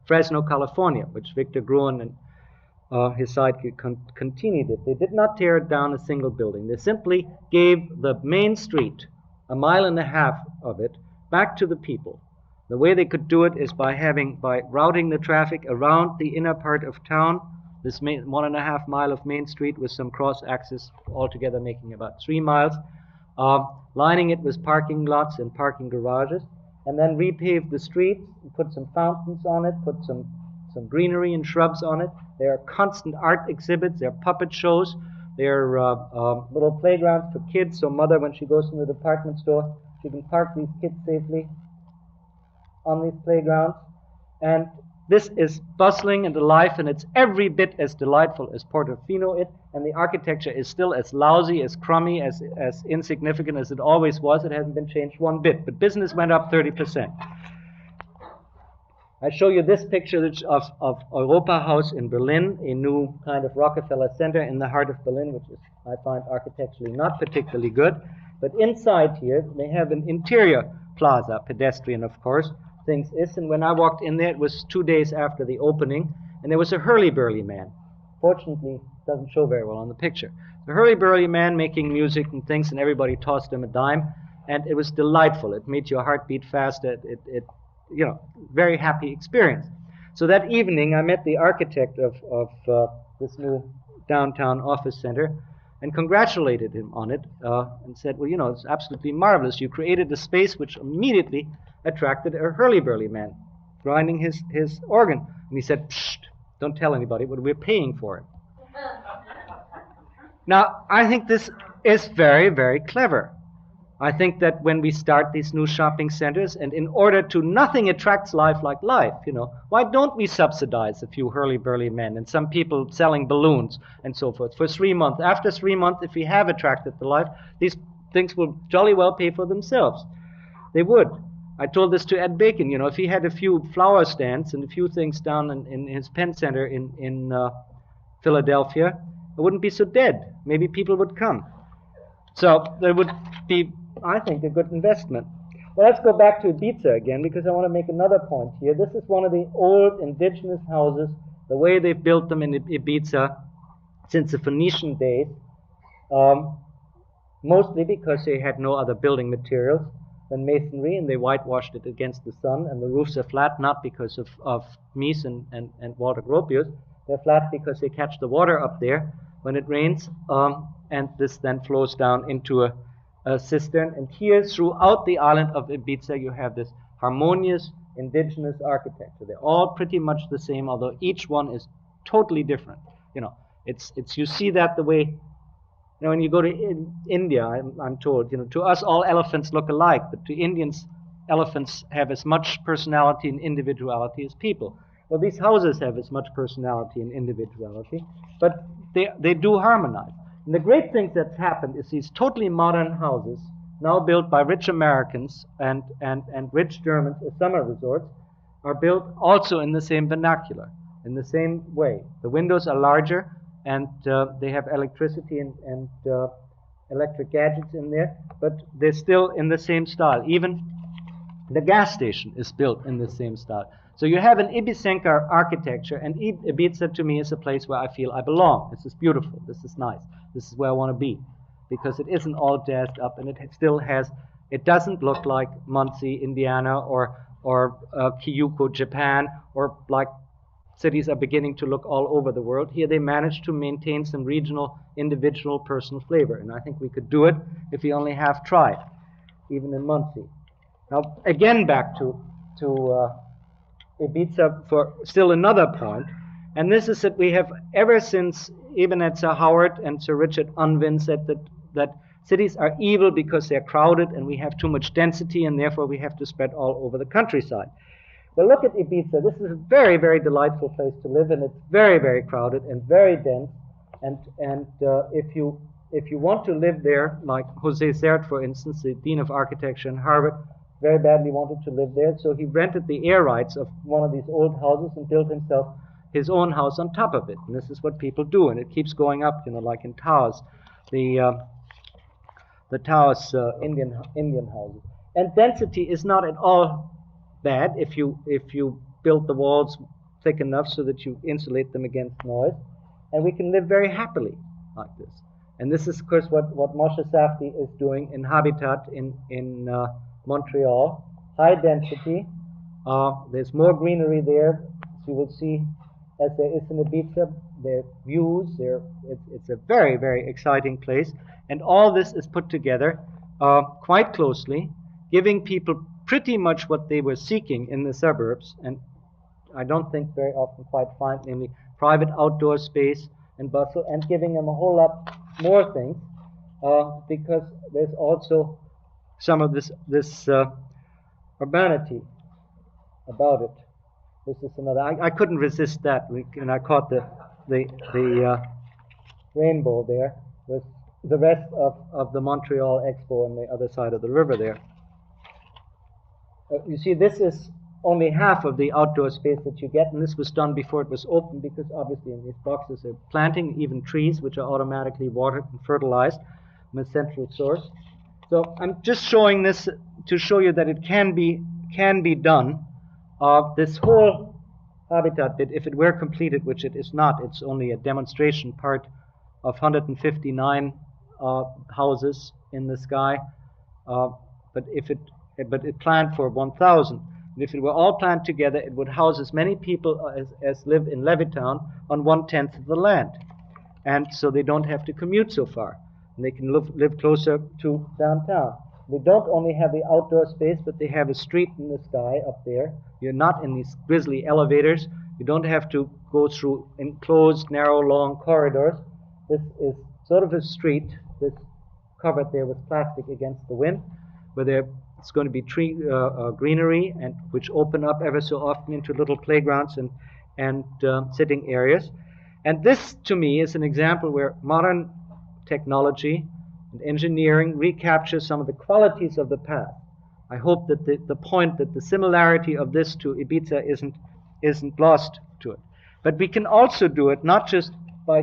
Speaker 2: Fresno, California, which Victor Gruen and his sidekick Contini did. They did not tear down a single building. They simply gave the main street, a mile and a half of it, back to the people. The way they could do it is by routing the traffic around the inner part of town, this 1.5 mile of Main Street with some cross-axis, altogether making about 3 miles, lining it with parking lots and parking garages, and then repave the streets, put some fountains on it, put some greenery and shrubs on it. There are constant art exhibits, there are puppet shows, there are little playgrounds for kids, so mother, when she goes to the department store, she can park these kids safely on these playgrounds. And this is bustling and alive, and it's every bit as delightful as Portofino is, and the architecture is still as lousy, as crummy, as insignificant as it always was. It hasn't been changed one bit, but business went up 30%. I show you this picture of Europa House in Berlin, a new kind of Rockefeller Center in the heart of Berlin, which is, I find, architecturally not particularly good. But inside here, they have an interior plaza, pedestrian, of course, things is, and when I walked in there, it was 2 days after the opening, and there was a hurly-burly man. Fortunately, it doesn't show very well on the picture. The hurly-burly man making music and things, and everybody tossed him a dime, and it was delightful. It made your heart beat faster. It you know, very happy experience. So that evening, I met the architect of this new downtown office center and congratulated him on it and said, well, you know, it's absolutely marvelous. You created a space which immediately attracted a hurly-burly man grinding his organ. And he said, psst, don't tell anybody, but we're paying for it. Now, I think this is very, very clever. I think that when we start these new shopping centers, and in order to, nothing attracts life like life, you know, why don't we subsidize a few hurly-burly men and some people selling balloons and so forth for 3 months? After 3 months, if we have attracted the life, these things will jolly well pay for themselves. They would. I told this to Ed Bacon, you know, if he had a few flower stands and a few things down in his pen center in Philadelphia, it wouldn't be so dead. Maybe people would come. So there would be, I think, a good investment. Well, let's go back to Ibiza again, because I want to make another point here. This is one of the old indigenous houses, the way they've built them in Ibiza since the Phoenician days, mostly because they had no other building materials than masonry, and they whitewashed it against the sun, and the roofs are flat, not because of Mies and Walter Gropius. They're flat because they catch the water up there when it rains, and this then flows down into a cistern. And here, throughout the island of Ibiza, you have this harmonious indigenous architecture. They're all pretty much the same, although each one is totally different. You know, it's you see that the way, you know, when you go to India, I'm told, you know, to us all elephants look alike, but to Indians, elephants have as much personality and individuality as people. Well, these houses have as much personality and individuality, but they do harmonize. And the great thing that's happened is these totally modern houses, now built by rich Americans and rich Germans as summer resorts, are built also in the same vernacular, in the same way. The windows are larger, and they have electricity and electric gadgets in there, but they're still in the same style. Even the gas station is built in the same style. So you have an Ibicenca architecture, and Ibiza to me is a place where I feel I belong. This is beautiful, this is nice, this is where I want to be, because it isn't all jazzed up, and it still has, it doesn't look like Muncie, Indiana, or Kyoko, Japan, or like cities are beginning to look all over the world. Here they managed to maintain some regional, individual, personal flavor, and I think we could do it if we only half tried, even in Muncie. Now, again back to Ibiza for still another point, and this is that we have ever since, even at Sir Howard and Sir Richard Unwin said that cities are evil because they're crowded and we have too much density, and therefore we have to spread all over the countryside. Well, look at Ibiza. This is a very, very delightful place to live, and it's very, very crowded and very dense. And if you want to live there, like José Sert, for instance, the Dean of Architecture in Harvard, very badly wanted to live there, so he rented the air rights of one of these old houses and built himself his own house on top of it. And this is what people do, and it keeps going up, you know, like in Taos, the Taos Indian houses. And density is not at all bad if you build the walls thick enough so that you insulate them against noise. And we can live very happily like this. And this is, of course, what Moshe Safdie is doing in Habitat in Montreal. High density. There's more greenery there, as you will see, as there is in Ibiza. There are views. It's a very, very exciting place. And all this is put together quite closely, giving people pretty much what they were seeking in the suburbs, and I don't think very often quite find, namely private outdoor space and bustle, and giving them a whole lot more things, because there's also some of this urbanity about it. This is another. I couldn't resist that, and I caught the rainbow there with the rest of the Montreal Expo on the other side of the river there. You see, this is only half of the outdoor space that you get, and this was done before it was open, because obviously in these boxes they're planting even trees which are automatically watered and fertilized from a central source. So I'm just showing this to show you that it can be done. This whole Habitat bit, if it were completed, which it is not, it's only a demonstration part of 159 houses in the sky, but it planned for 1,000. And if it were all planned together, it would house as many people as live in Levittown on 1/10 of the land. And so they don't have to commute so far. And they can live closer to downtown. They don't only have the outdoor space, but they have a street in the sky up there. You're not in these grisly elevators. You don't have to go through enclosed, narrow, long corridors. This is sort of a street that's covered there with plastic against the wind, where it's going to be greenery, and which open up ever so often into little playgrounds and sitting areas. And this, to me, is an example where modern technology and engineering recaptures some of the qualities of the past. I hope that the point that the similarity of this to Ibiza isn't lost to it. But we can also do it not just by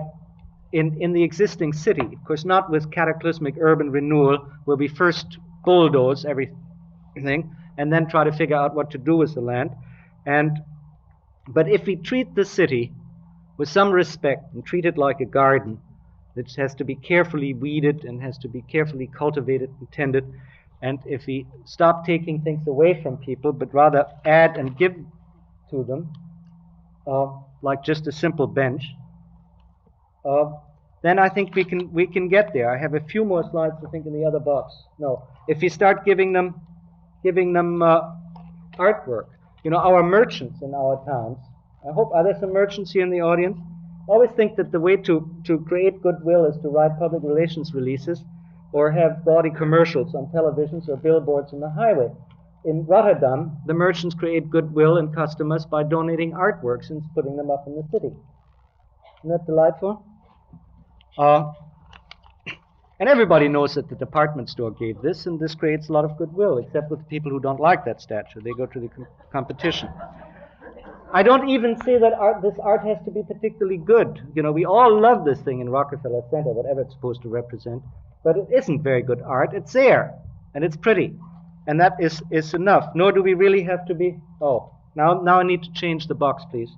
Speaker 2: in the existing city, of course, not with cataclysmic urban renewal, where we first bulldoze everything and then try to figure out what to do with the land. But if we treat the city with some respect and treat it like a garden that has to be carefully weeded and has to be carefully cultivated and tended, and if we stop taking things away from people but rather add and give to them, like just a simple bench, then I think we can get there. I have a few more slides, I think, in the other box. No, if we start giving them artwork, our merchants in our towns. I hope, are there some merchants here in the audience? I always think that the way to create goodwill is to write public relations releases or have gaudy commercials on televisions or billboards on the highway. In Rotterdam, the merchants create goodwill in customers by donating artworks and putting them up in the city. Isn't that delightful? And everybody knows that the department store gave this, and this creates a lot of goodwill, except with the people who don't like that statue. They go to the competition. I don't even say that this art has to be particularly good. We all love this thing in Rockefeller Center, whatever it's supposed to represent, but it isn't very good art. It's there, and it's pretty, and that is enough. Nor do we really have to be... Oh, now I need to change the box, please.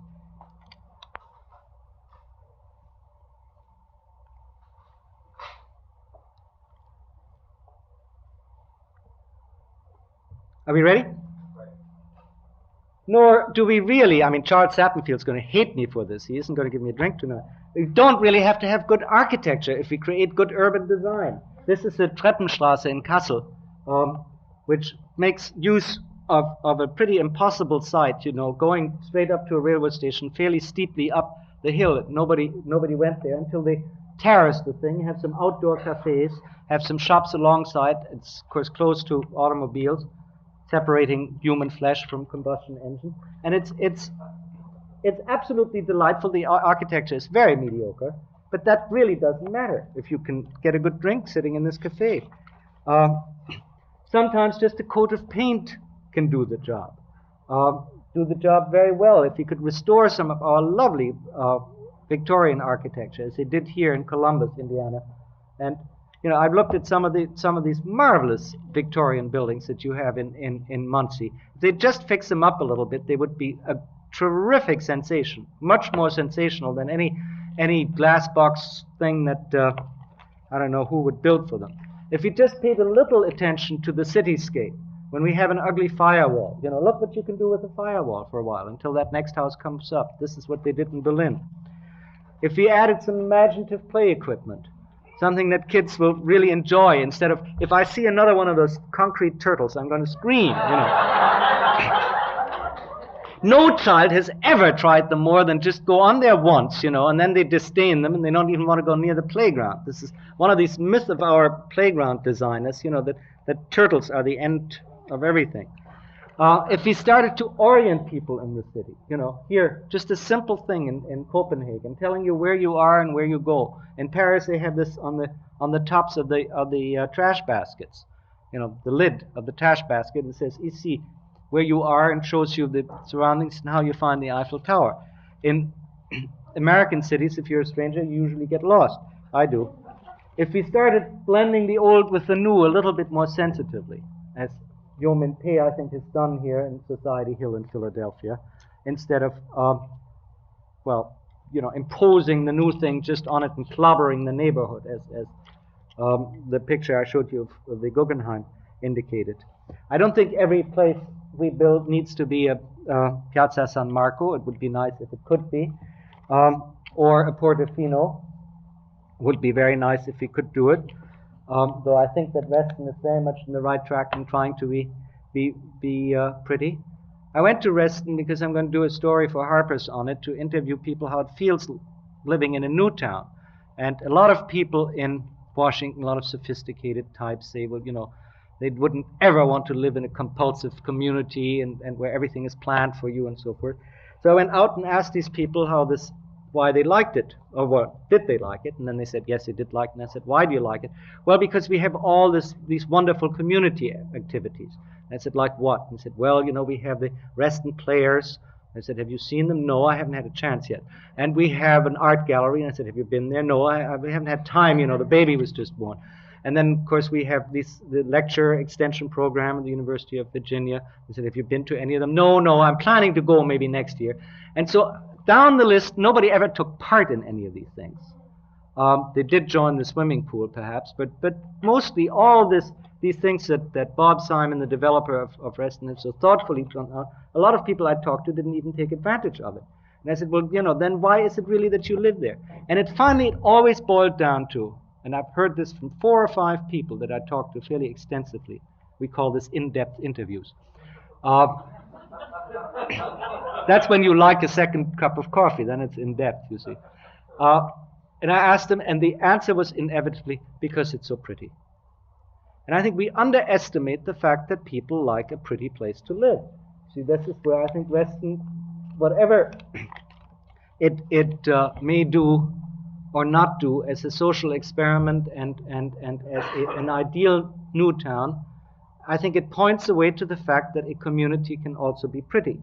Speaker 2: Are we ready? Nor do we really, Charles Sappenfield's going to hate me for this. He isn't going to give me a drink tonight. We don't really have to have good architecture if we create good urban design. This is the Treppenstraße in Kassel, which makes use of a pretty impossible site, going straight up to a railway station, fairly steeply up the hill. Nobody went there until they terraced the thing, have some outdoor cafes, have some shops alongside. It's, of course, close to automobiles, separating human flesh from combustion engine, and it's absolutely delightful. The architecture is very mediocre, but that really doesn't matter if you can get a good drink sitting in this cafe. Sometimes just a coat of paint can do the job very well. If you could restore some of our lovely Victorian architecture, as they did here in Columbus, Indiana, and You know, I've looked at some of these marvelous Victorian buildings that you have in Muncie. If they just fix them up a little bit, they would be a terrific sensation, much more sensational than any glass box thing that I don't know who would build for them. If you just paid a little attention to the cityscape, when we have an ugly firewall, you know, look what you can do with a firewall for a while until that next house comes up. This is what they did in Berlin. If we added some imaginative play equipment, something that kids will really enjoy, instead of, if I see another one of those concrete turtles, I'm going to scream, you know. No child has ever tried them more than just go on there once, you know, and then they disdain them and they don't even want to go near the playground. This is one of these myths of our playground designers, you know, that turtles are the end of everything. If we started to orient people in the city, you know, here, just a simple thing in Copenhagen, telling you where you are and where you go. In Paris, they have this on the tops of the trash baskets, you know, the lid of the trash basket. It says "Ici," where you are, and shows you the surroundings and how you find the Eiffel Tower. In American cities, if you're a stranger, you usually get lost. I do. If we started blending the old with the new a little bit more sensitively, as Yo Min Pei, I think, has done here in Society Hill in Philadelphia, instead of, well, you know, imposing the new thing just on it and clobbering the neighborhood, as the picture I showed you of the Guggenheim indicated. I don't think every place we build needs to be a Piazza San Marco. It would be nice if it could be, or a Portofino. Would be very nice if we could do it. Though I think that Reston is very much in the right track in trying to be pretty. I went to Reston because I'm going to do a story for Harper's on it, to interview people how it feels living in a new town. And a lot of people in Washington, a lot of sophisticated types say, well, you know, they wouldn't ever want to live in a compulsive community and where everything is planned for you and so forth. So I went out and asked these people why they liked it, or what, did they like it? And then they said, yes, they did like it. And I said, why do you like it? Well, because we have all these wonderful community activities. And I said, like what? And they said, well, you know, we have the Reston Players. I said, have you seen them? No, I haven't had a chance yet. And we have an art gallery. And I said, have you been there? No, we haven't had time. You know, the baby was just born. And then, of course, we have the lecture extension program at the University of Virginia. I said, have you been to any of them? No, I'm planning to go maybe next year. And so down the list, nobody ever took part in any of these things. They did join the swimming pool, perhaps, but mostly all these things that Bob Simon, the developer of Reston, has so thoughtfully done out, a lot of people I talked to didn't even take advantage of it. And I said, well, you know, then why is it really that you live there? And it always boiled down to, and I've heard this from 4 or 5 people that I talked to fairly extensively. We call this in-depth interviews. That's when you like a second cup of coffee, then it's in-depth, you see. And I asked them, and the answer was inevitably, because it's so pretty. And I think we underestimate the fact that people like a pretty place to live. See, this is where I think Reston, whatever it may do or not do as a social experiment and as an ideal new town, I think it points away to the fact that a community can also be pretty.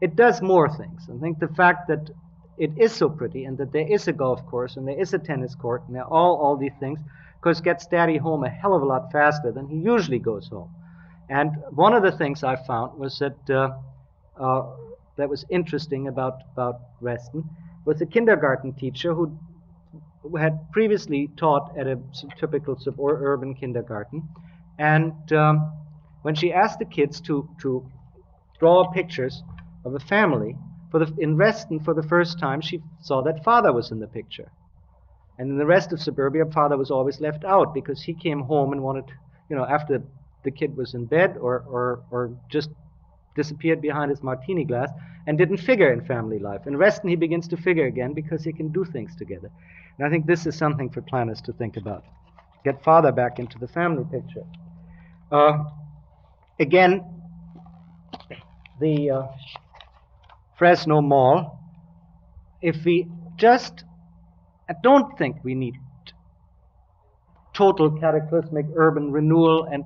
Speaker 2: It does more things. I think the fact that it is so pretty and that there is a golf course and there is a tennis court and there are all these things, of course, gets Daddy home a hell of a lot faster than he usually goes home. And one of the things I found was that that was interesting about Reston was a kindergarten teacher who had previously taught at a typical suburban kindergarten, and when she asked the kids to draw pictures of a family, in Reston for the first time she saw that father was in the picture. And in the rest of suburbia, father was always left out because he came home and wanted, you know, after the kid was in bed or just disappeared behind his martini glass and didn't figure in family life. In Reston, he begins to figure again because he can do things together. And I think this is something for planners to think about. Get father back into the family picture. Again, the Fresno Mall, if we just, I don't think we need total cataclysmic urban renewal and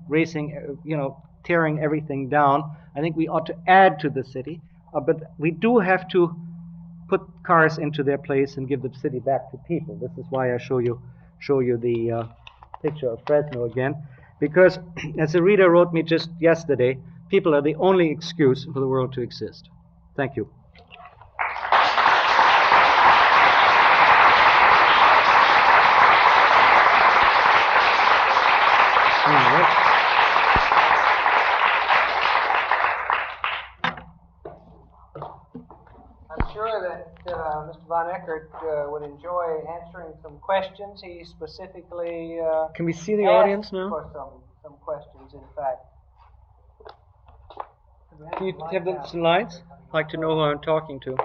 Speaker 2: tearing everything down. I think we ought to add to the city, but we do have to put cars into their place and give the city back to people. This is why I show you picture of Fresno again, because as a reader wrote me just yesterday, people are the only excuse for the world to exist. Thank you.
Speaker 1: I'm sure that Mr. von Eckert would enjoy answering some questions. He specifically
Speaker 2: can we see the
Speaker 1: asked
Speaker 2: audience now?
Speaker 1: For some questions, in fact.
Speaker 2: Can you have the slides? I'd like to know who I'm talking to.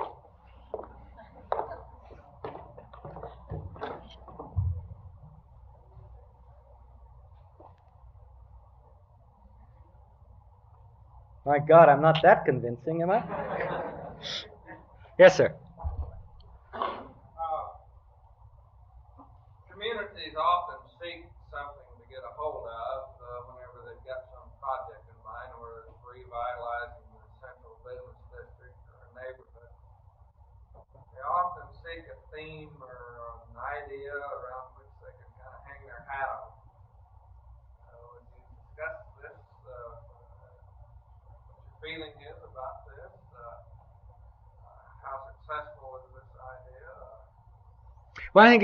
Speaker 2: My God, I'm not that convincing, am I? Yes, sir.
Speaker 3: Communities often seek something to get a hold of whenever they've got some project in mind, or it's revitalizing the central business district or a neighborhood. They often seek a theme or an idea around which they can kind of hang their hat on. Would you discuss this? What your feeling is about this? How successful is this idea?
Speaker 2: Well, I think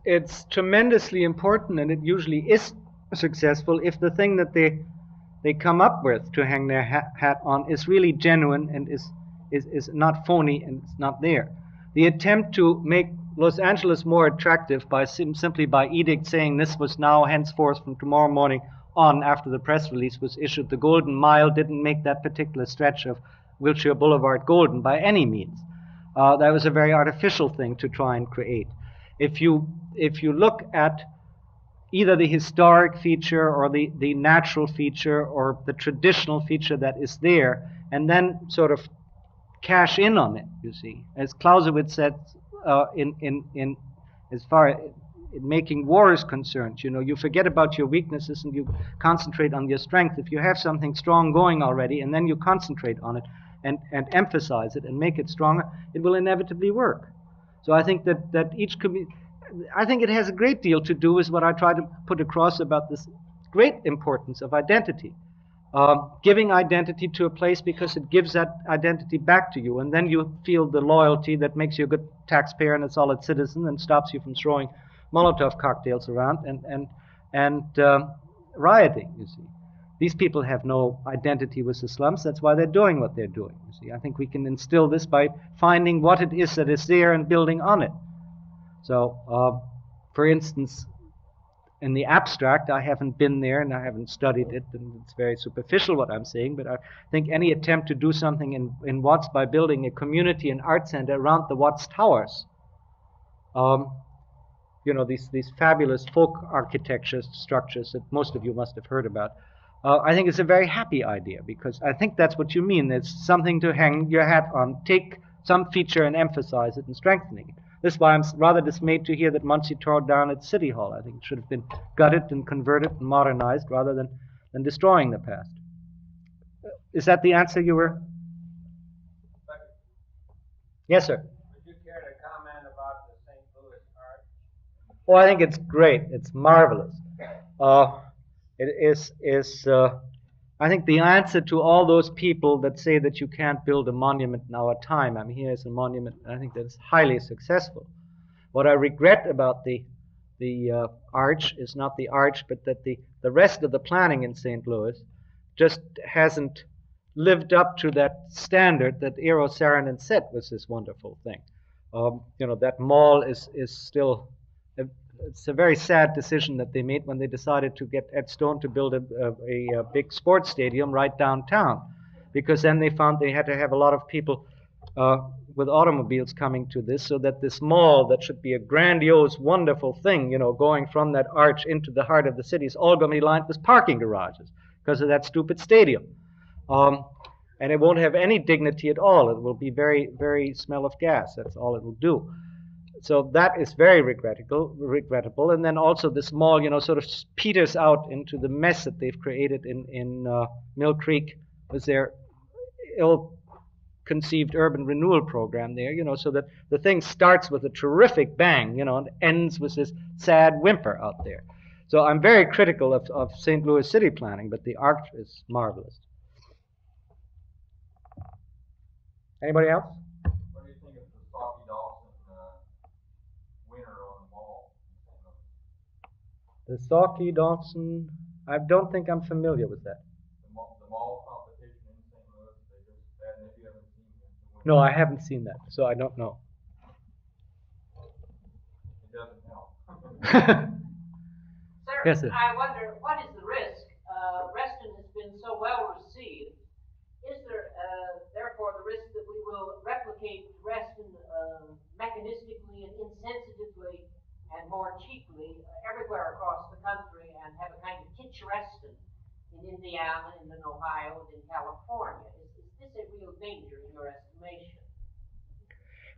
Speaker 2: it's tremendously important, and it usually is successful if the thing that they come up with to hang their hat on is really genuine and is not phony and it's not there. The attempt to make Los Angeles more attractive by simply by edict saying this was now henceforth from tomorrow morning on after the press release was issued, the Golden Mile didn't make that particular stretch of Wilshire Boulevard golden by any means. That was a very artificial thing to try and create. If you look at either the historic feature or the natural feature or the traditional feature that is there, and then sort of cash in on it, you see, as Clausewitz said, in as far as making war is concerned, you know, you forget about your weaknesses and you concentrate on your strength. If you have something strong going already, and then you concentrate on it and emphasize it and make it stronger, it will inevitably work. So I think that each community, I think it has a great deal to do with what I try to put across about this great importance of identity. Giving identity to a place because it gives that identity back to you, and then you feel the loyalty that makes you a good taxpayer and a solid citizen and stops you from throwing Molotov cocktails around and rioting, you see. These people have no identity with the slums. That's why they're doing what they're doing, you see. I think we can instill this by finding what it is that is there and building on it. So, for instance, in the abstract, I haven't been there and I haven't studied it, and it's very superficial what I'm saying, but I think any attempt to do something in Watts by building a community and art center around the Watts Towers, you know, these fabulous folk architecture structures that most of you must have heard about, I think it's a very happy idea, because I think that's what you mean. It's something to hang your hat on, take some feature and emphasize it and strengthening it. This is why I'm rather dismayed to hear that Muncie tore down its city hall. I think it should have been gutted and converted and modernized rather than destroying the past. Is that the answer you were? Yes, sir.
Speaker 3: Would you care to comment about the St. Louis art?
Speaker 2: Oh, I think it's great. It's marvelous. I think the answer to all those people that say that you can't build a monument in our time. I mean, here's a monument, and I think that's highly successful. What I regret about the arch is not the arch, but that the rest of the planning in St. Louis just hasn't lived up to that standard that Eero Saarinen set was this wonderful thing. You know, that mall is still. It's a very sad decision that they made when they decided to get Ed Stone to build a big sports stadium right downtown, because then they found they had to have a lot of people with automobiles coming to this, so that this mall that should be a grandiose, wonderful thing, you know, going from that arch into the heart of the city, is all going to be lined with parking garages because of that stupid stadium. And it won't have any dignity at all. It will be very, very smell of gas. That's all it will do. So that is very regrettable. And then also this mall, you know, sort of peters out into the mess that they've created in Mill Creek with their ill-conceived urban renewal program there, you know, so that the thing starts with a terrific bang, you know, and ends with this sad whimper out there. So I'm very critical of St. Louis city planning, but the art is marvelous. Anybody else?
Speaker 3: What do you think of the Saki Dawson winner on the mall?
Speaker 2: The Saki Dawson, I don't think I'm familiar with that.
Speaker 3: The mall competition in St. Louis, they just, and if you haven't seen it,
Speaker 2: No, I haven't seen that, so I don't know.
Speaker 3: it doesn't help.
Speaker 4: Sir,
Speaker 2: Yes, sir.
Speaker 4: I wonder, what is the risk? Reston has been so well received. Is there, therefore, the risk that we will replicate Reston mechanistically and insensitively and more cheaply everywhere across the country and have a kind of kitsch Reston in Indiana and in Ohio and in California? Is this a real danger in your estimation?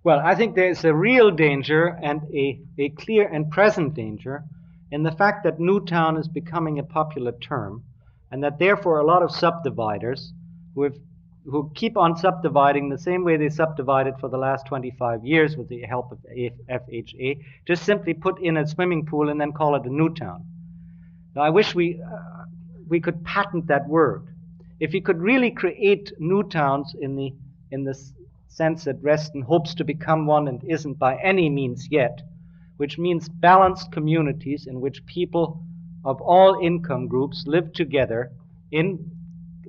Speaker 2: Well, I think there's a real danger and a clear and present danger in the fact that Newtown is becoming a popular term, and that therefore a lot of subdividers who keep on subdividing the same way they subdivided for the last 25 years with the help of FHA, just simply put in a swimming pool and then call it a Newtown. Now, I wish we could patent that word. If we could really create Newtowns in the sense that Reston hopes to become one and isn't by any means yet, which means balanced communities in which people of all income groups live together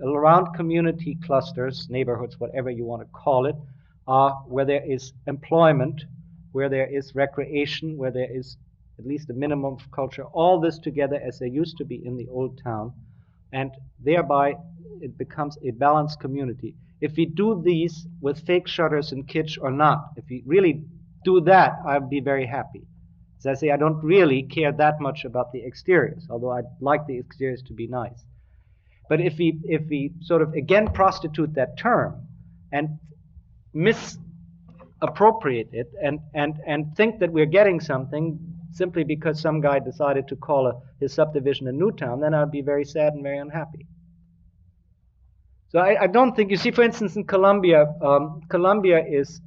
Speaker 2: around community clusters, neighborhoods, whatever you want to call it, where there is employment, where there is recreation, where there is at least a minimum of culture, all this together as there used to be in the old town, and thereby it becomes a balanced community. If we do these with fake shutters and kitsch or not, if we really do that, I'd be very happy. As I say, I don't really care that much about the exteriors, although I'd like the exteriors to be nice. But if we sort of again prostitute that term and misappropriate it and think that we're getting something simply because some guy decided to call his subdivision a Newtown, then I'd be very sad and very unhappy. So I don't think, you see, for instance, in Columbia, Columbia is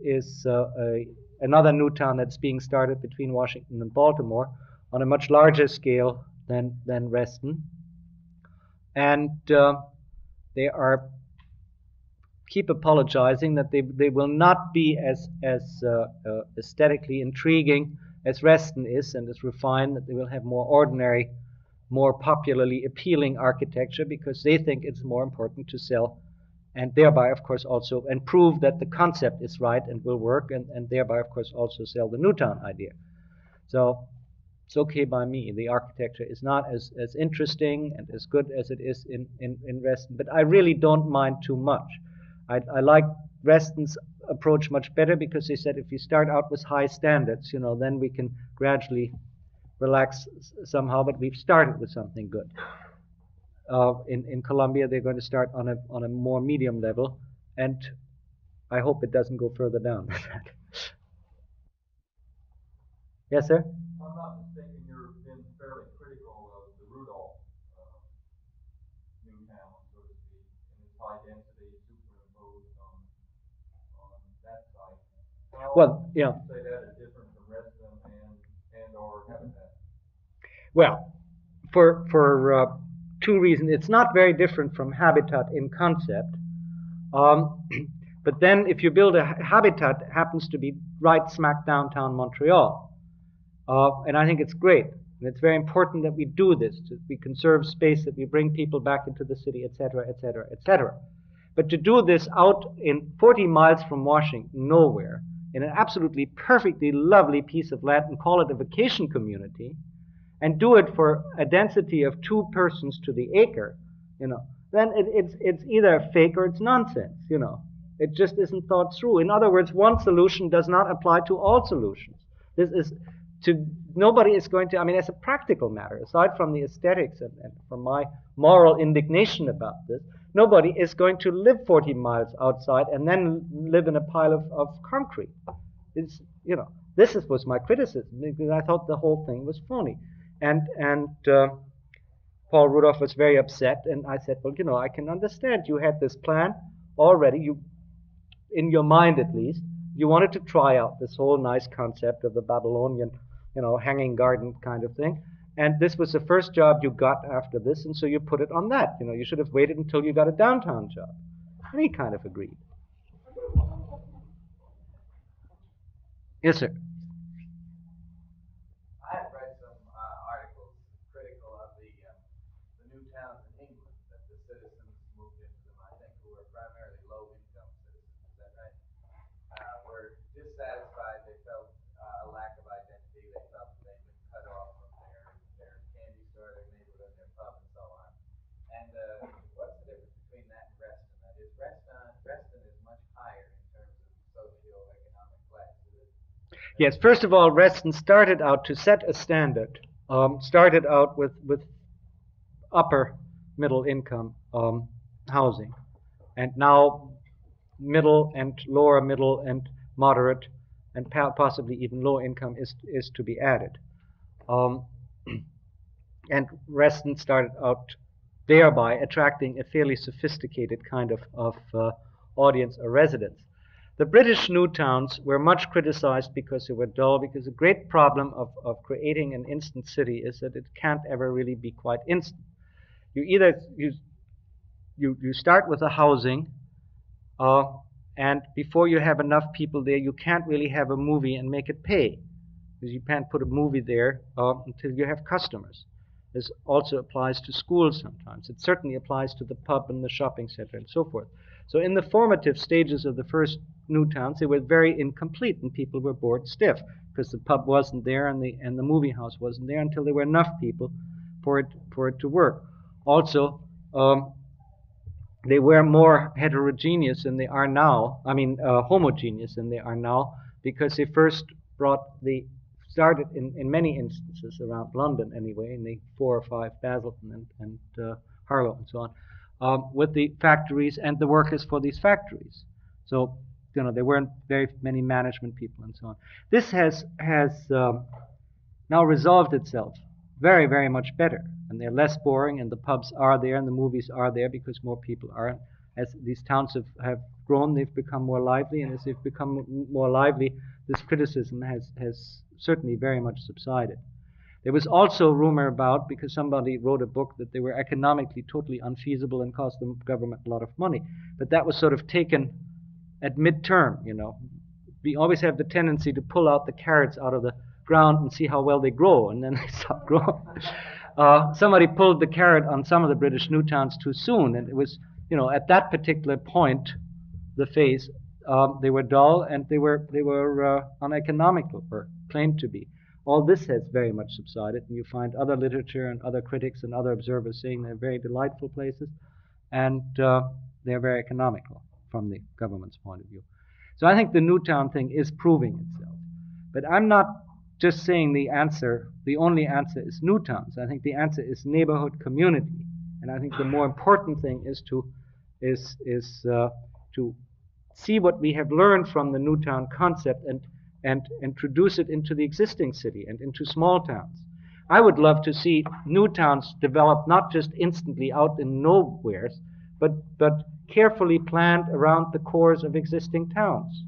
Speaker 2: another Newtown that's being started between Washington and Baltimore on a much larger scale than Reston. And they keep apologizing that they will not be as aesthetically intriguing as Reston is and as refined, that they will have more ordinary, more popularly appealing architecture because they think it's more important to sell and thereby, of course, also and prove that the concept is right and will work and thereby, of course, also sell the Newtown idea. So it's okay by me. The architecture is not as interesting and as good as it is in Reston, but I really don't mind too much. I like Reston's approach much better because they said if you start out with high standards, then we can gradually relax somehow, but we've started with something good. In Columbia, they're going to start on a more medium level, and I hope it doesn't go further down than that. Yes, sir?
Speaker 3: If I'm not mistaken, you've been fairly critical of the Rudolph Newtown, so to speak, and its high density superimposed on that site. How
Speaker 2: Well, yeah.
Speaker 3: would you say that is different from Reston and or Habitat?
Speaker 2: Well, for two reasons. It's not very different from Habitat in concept. But then if you build a Habitat, it happens to be right smack downtown Montreal. And I think it's great. And it's very important that we do this, that we conserve space, that we bring people back into the city, etc., etc., etc. But to do this out in 40 miles from Washington, nowhere, in an absolutely perfectly lovely piece of land and call it a vacation community, and do it for a density of 2 persons to the acre, then it's either fake or it's nonsense, It just isn't thought through. In other words, one solution does not apply to all solutions. Nobody is going to, as a practical matter, aside from the aesthetics and from my moral indignation about this, nobody is going to live 40 miles outside and then live in a pile of concrete. This was my criticism, because I thought the whole thing was phony. And Paul Rudolph was very upset, and I said, well, I can understand. You had this plan already, in your mind at least. You wanted to try out this whole nice concept of the Babylonian, hanging garden kind of thing. And this was the first job you got after this, and so you put it on that. You know, you should have waited until you got a downtown job. And he kind of agreed. Yes, sir.
Speaker 5: I have read some articles critical of the new towns in England that the citizens moved into them, I think, who were primarily low-income citizens. Is that right? Were dissatisfied. They felt a lack of identity. They felt that they'd been cut off from their candy store, their neighborhood, their pub, and so on. And what's the difference between that and Reston? That is, Reston is much higher in terms of socio-economic class, is it?
Speaker 2: Yes, first of all, Reston started out to set a standard, started out with upper middle income housing, and now middle and lower middle and moderate and possibly even low income is to be added. And Reston started out thereby attracting a fairly sophisticated kind of audience or residents. The British new towns were much criticized because they were dull, because the great problem of creating an instant city is that it can't ever really be quite instant. You either you start with a housing, and before you have enough people there, you can't really have a movie and make it pay, because you can't put a movie there until you have customers. This also applies to schools sometimes. It certainly applies to the pub and the shopping center and so forth. So in the formative stages of the first new towns, they were very incomplete, and people were bored stiff because the pub wasn't there and the movie house wasn't there until there were enough people for it to work. Also, they were more heterogeneous than they are now. I mean, homogeneous than they are now, because they first started in many instances around London anyway, in the 4 or 5 Basildon and Harlow and so on, with the factories and the workers for these factories. So, you know, there weren't very many management people and so on. This has now resolved itself very, very much better, and they're less boring, and the pubs are there and the movies are there because more people are. As these towns have grown, they've become more lively, and as they've become more lively, this criticism has certainly very much subsided. There was also rumor about, because somebody wrote a book, that they were economically totally unfeasible and cost the government a lot of money. But that was sort of taken at midterm, you know. We always have the tendency to pull out the carrots out of the ground and see how well they grow, and then they stop growing. Somebody pulled the carrot on some of the British new towns too soon, and it was, you know, at that particular point, the phase, they were dull and they were uneconomical, or claimed to be. All this has very much subsided, and you find other literature and other critics and other observers saying they're very delightful places, and they're very economical from the government's point of view. So I think the Newtown thing is proving itself. But I'm not just saying the only answer is new towns. I think the answer is neighborhood community. And I think the more important thing is to see what we have learned from the Newtown concept and introduce it into the existing city and into small towns. I would love to see new towns develop not just instantly out in nowheres, but carefully planned around the cores of existing towns.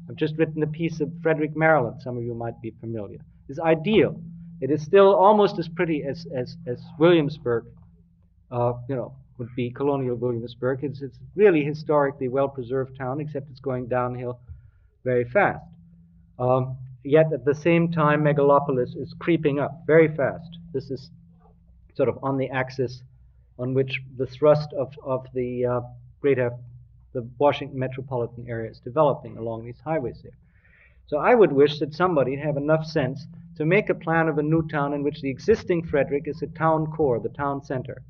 Speaker 2: I've just written a piece of Frederick, Maryland. Some of you might be familiar. It's ideal. It is still almost as pretty as Williamsburg, would be colonial Williamsburg. It's really historically well-preserved town, except it's going downhill very fast. Yet at the same time, megalopolis is creeping up very fast. This is sort of on the axis on which the thrust of the Washington metropolitan area is developing along these highways there. So I would wish that somebody have enough sense to make a plan of a new town in which the existing Frederick is a town core, the town center,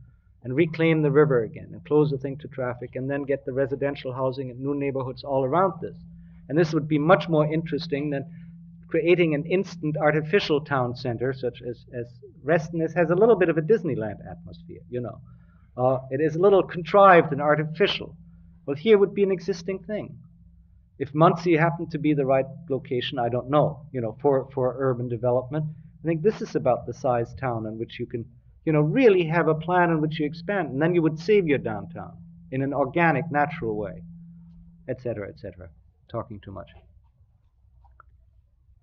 Speaker 2: and reclaim the river again and close the thing to traffic, and then get the residential housing and new neighborhoods all around this. And this would be much more interesting than creating an instant artificial town center such as Reston has a little bit of a Disneyland atmosphere, you know. It is a little contrived and artificial. Well, here would be an existing thing. If Muncie happened to be the right location, I don't know, you know, for urban development. I think this is about the size town in which you can, you know, really have a plan in which you expand, and then you would save your downtown in an organic, natural way, etc., etc. Talking too much.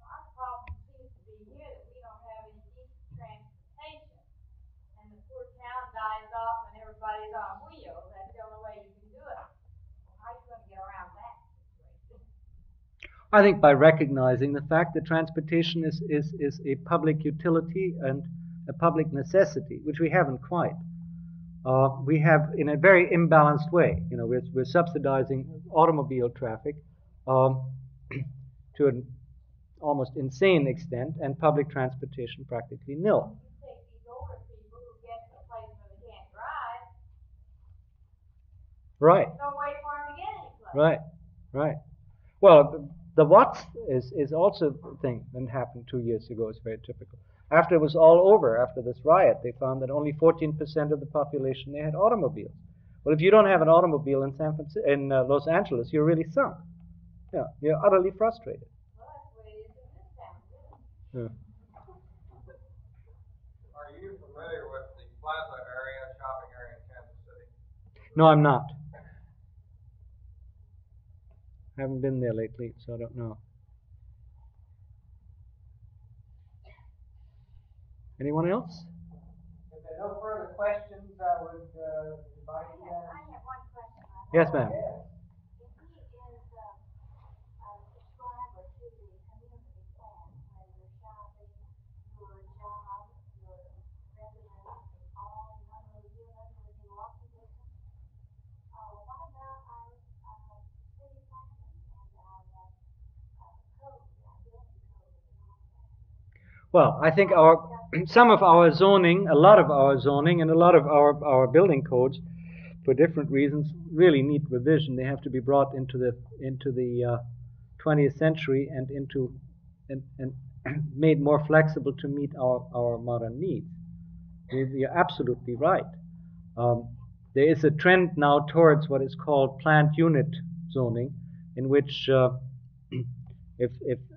Speaker 6: Our problem seems to be here that we don't have any decent transportation. everybody's on wheels. That's the only way you can do it. How are you going to get around that situation?
Speaker 2: I think by recognizing the fact that transportation is a public utility and a public necessity, which we haven't quite. We have in a very imbalanced way. You know, we're subsidizing automobile traffic to an almost insane extent, and public transportation practically nil.
Speaker 6: You take these older people who get to a place where they can't drive.
Speaker 2: Right.
Speaker 6: No way for them to get any place.
Speaker 2: Right. Right. Well, the Watts is also a thing that happened 2 years ago. It's very typical. After it was all over, after this riot, they found that only 14% of the population they had automobiles. Well, if you don't have an automobile in Los Angeles, you're really sunk. Yeah, you're utterly frustrated.
Speaker 6: Well, that's the way it is in this town, too.
Speaker 2: Yeah.
Speaker 3: Are you familiar with the Plaza area, shopping area in Kansas City?
Speaker 2: No, I'm not. I haven't been there lately, so I don't know. Anyone else?
Speaker 1: If there are no further questions, I would invite you.
Speaker 6: I have one question.
Speaker 2: Yes, ma'am.
Speaker 6: If he is a subscriber to the community plan, where your shopping, your job, your residence is all in one little unit within walking distance, what about our city planning and our code, our building code and all that?
Speaker 2: Well, I think some of our zoning, a lot of our zoning, and a lot of our building codes, for different reasons, really need revision. They have to be brought into the 20th century and made more flexible to meet our modern needs. You're absolutely right. There is a trend now towards what is called planned unit zoning, in which if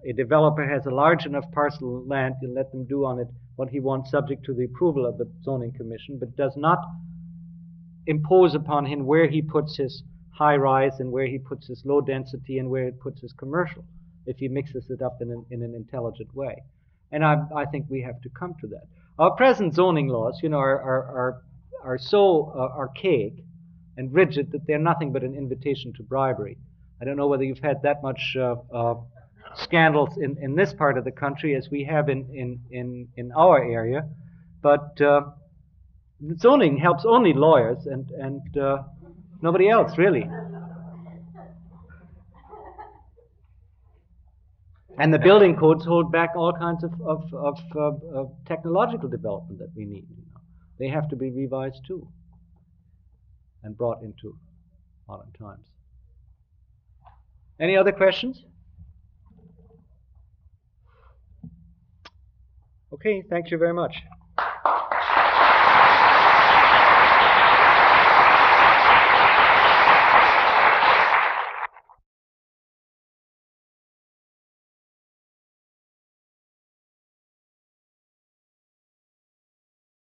Speaker 2: a developer has a large enough parcel of land, you let them do on it what he wants, subject to the approval of the zoning commission, but does not impose upon him where he puts his high rise and where he puts his low density and where he puts his commercial, if he mixes it up in an intelligent way. And I think we have to come to that. Our present zoning laws, are so archaic and rigid that they're nothing but an invitation to bribery. I don't know whether you've had that much scandals in this part of the country as we have in our area, but zoning helps only lawyers and nobody else, really. And the building codes hold back all kinds of technological development that we need. They have to be revised too and brought into modern times. Any other questions? Okay, thank you very much.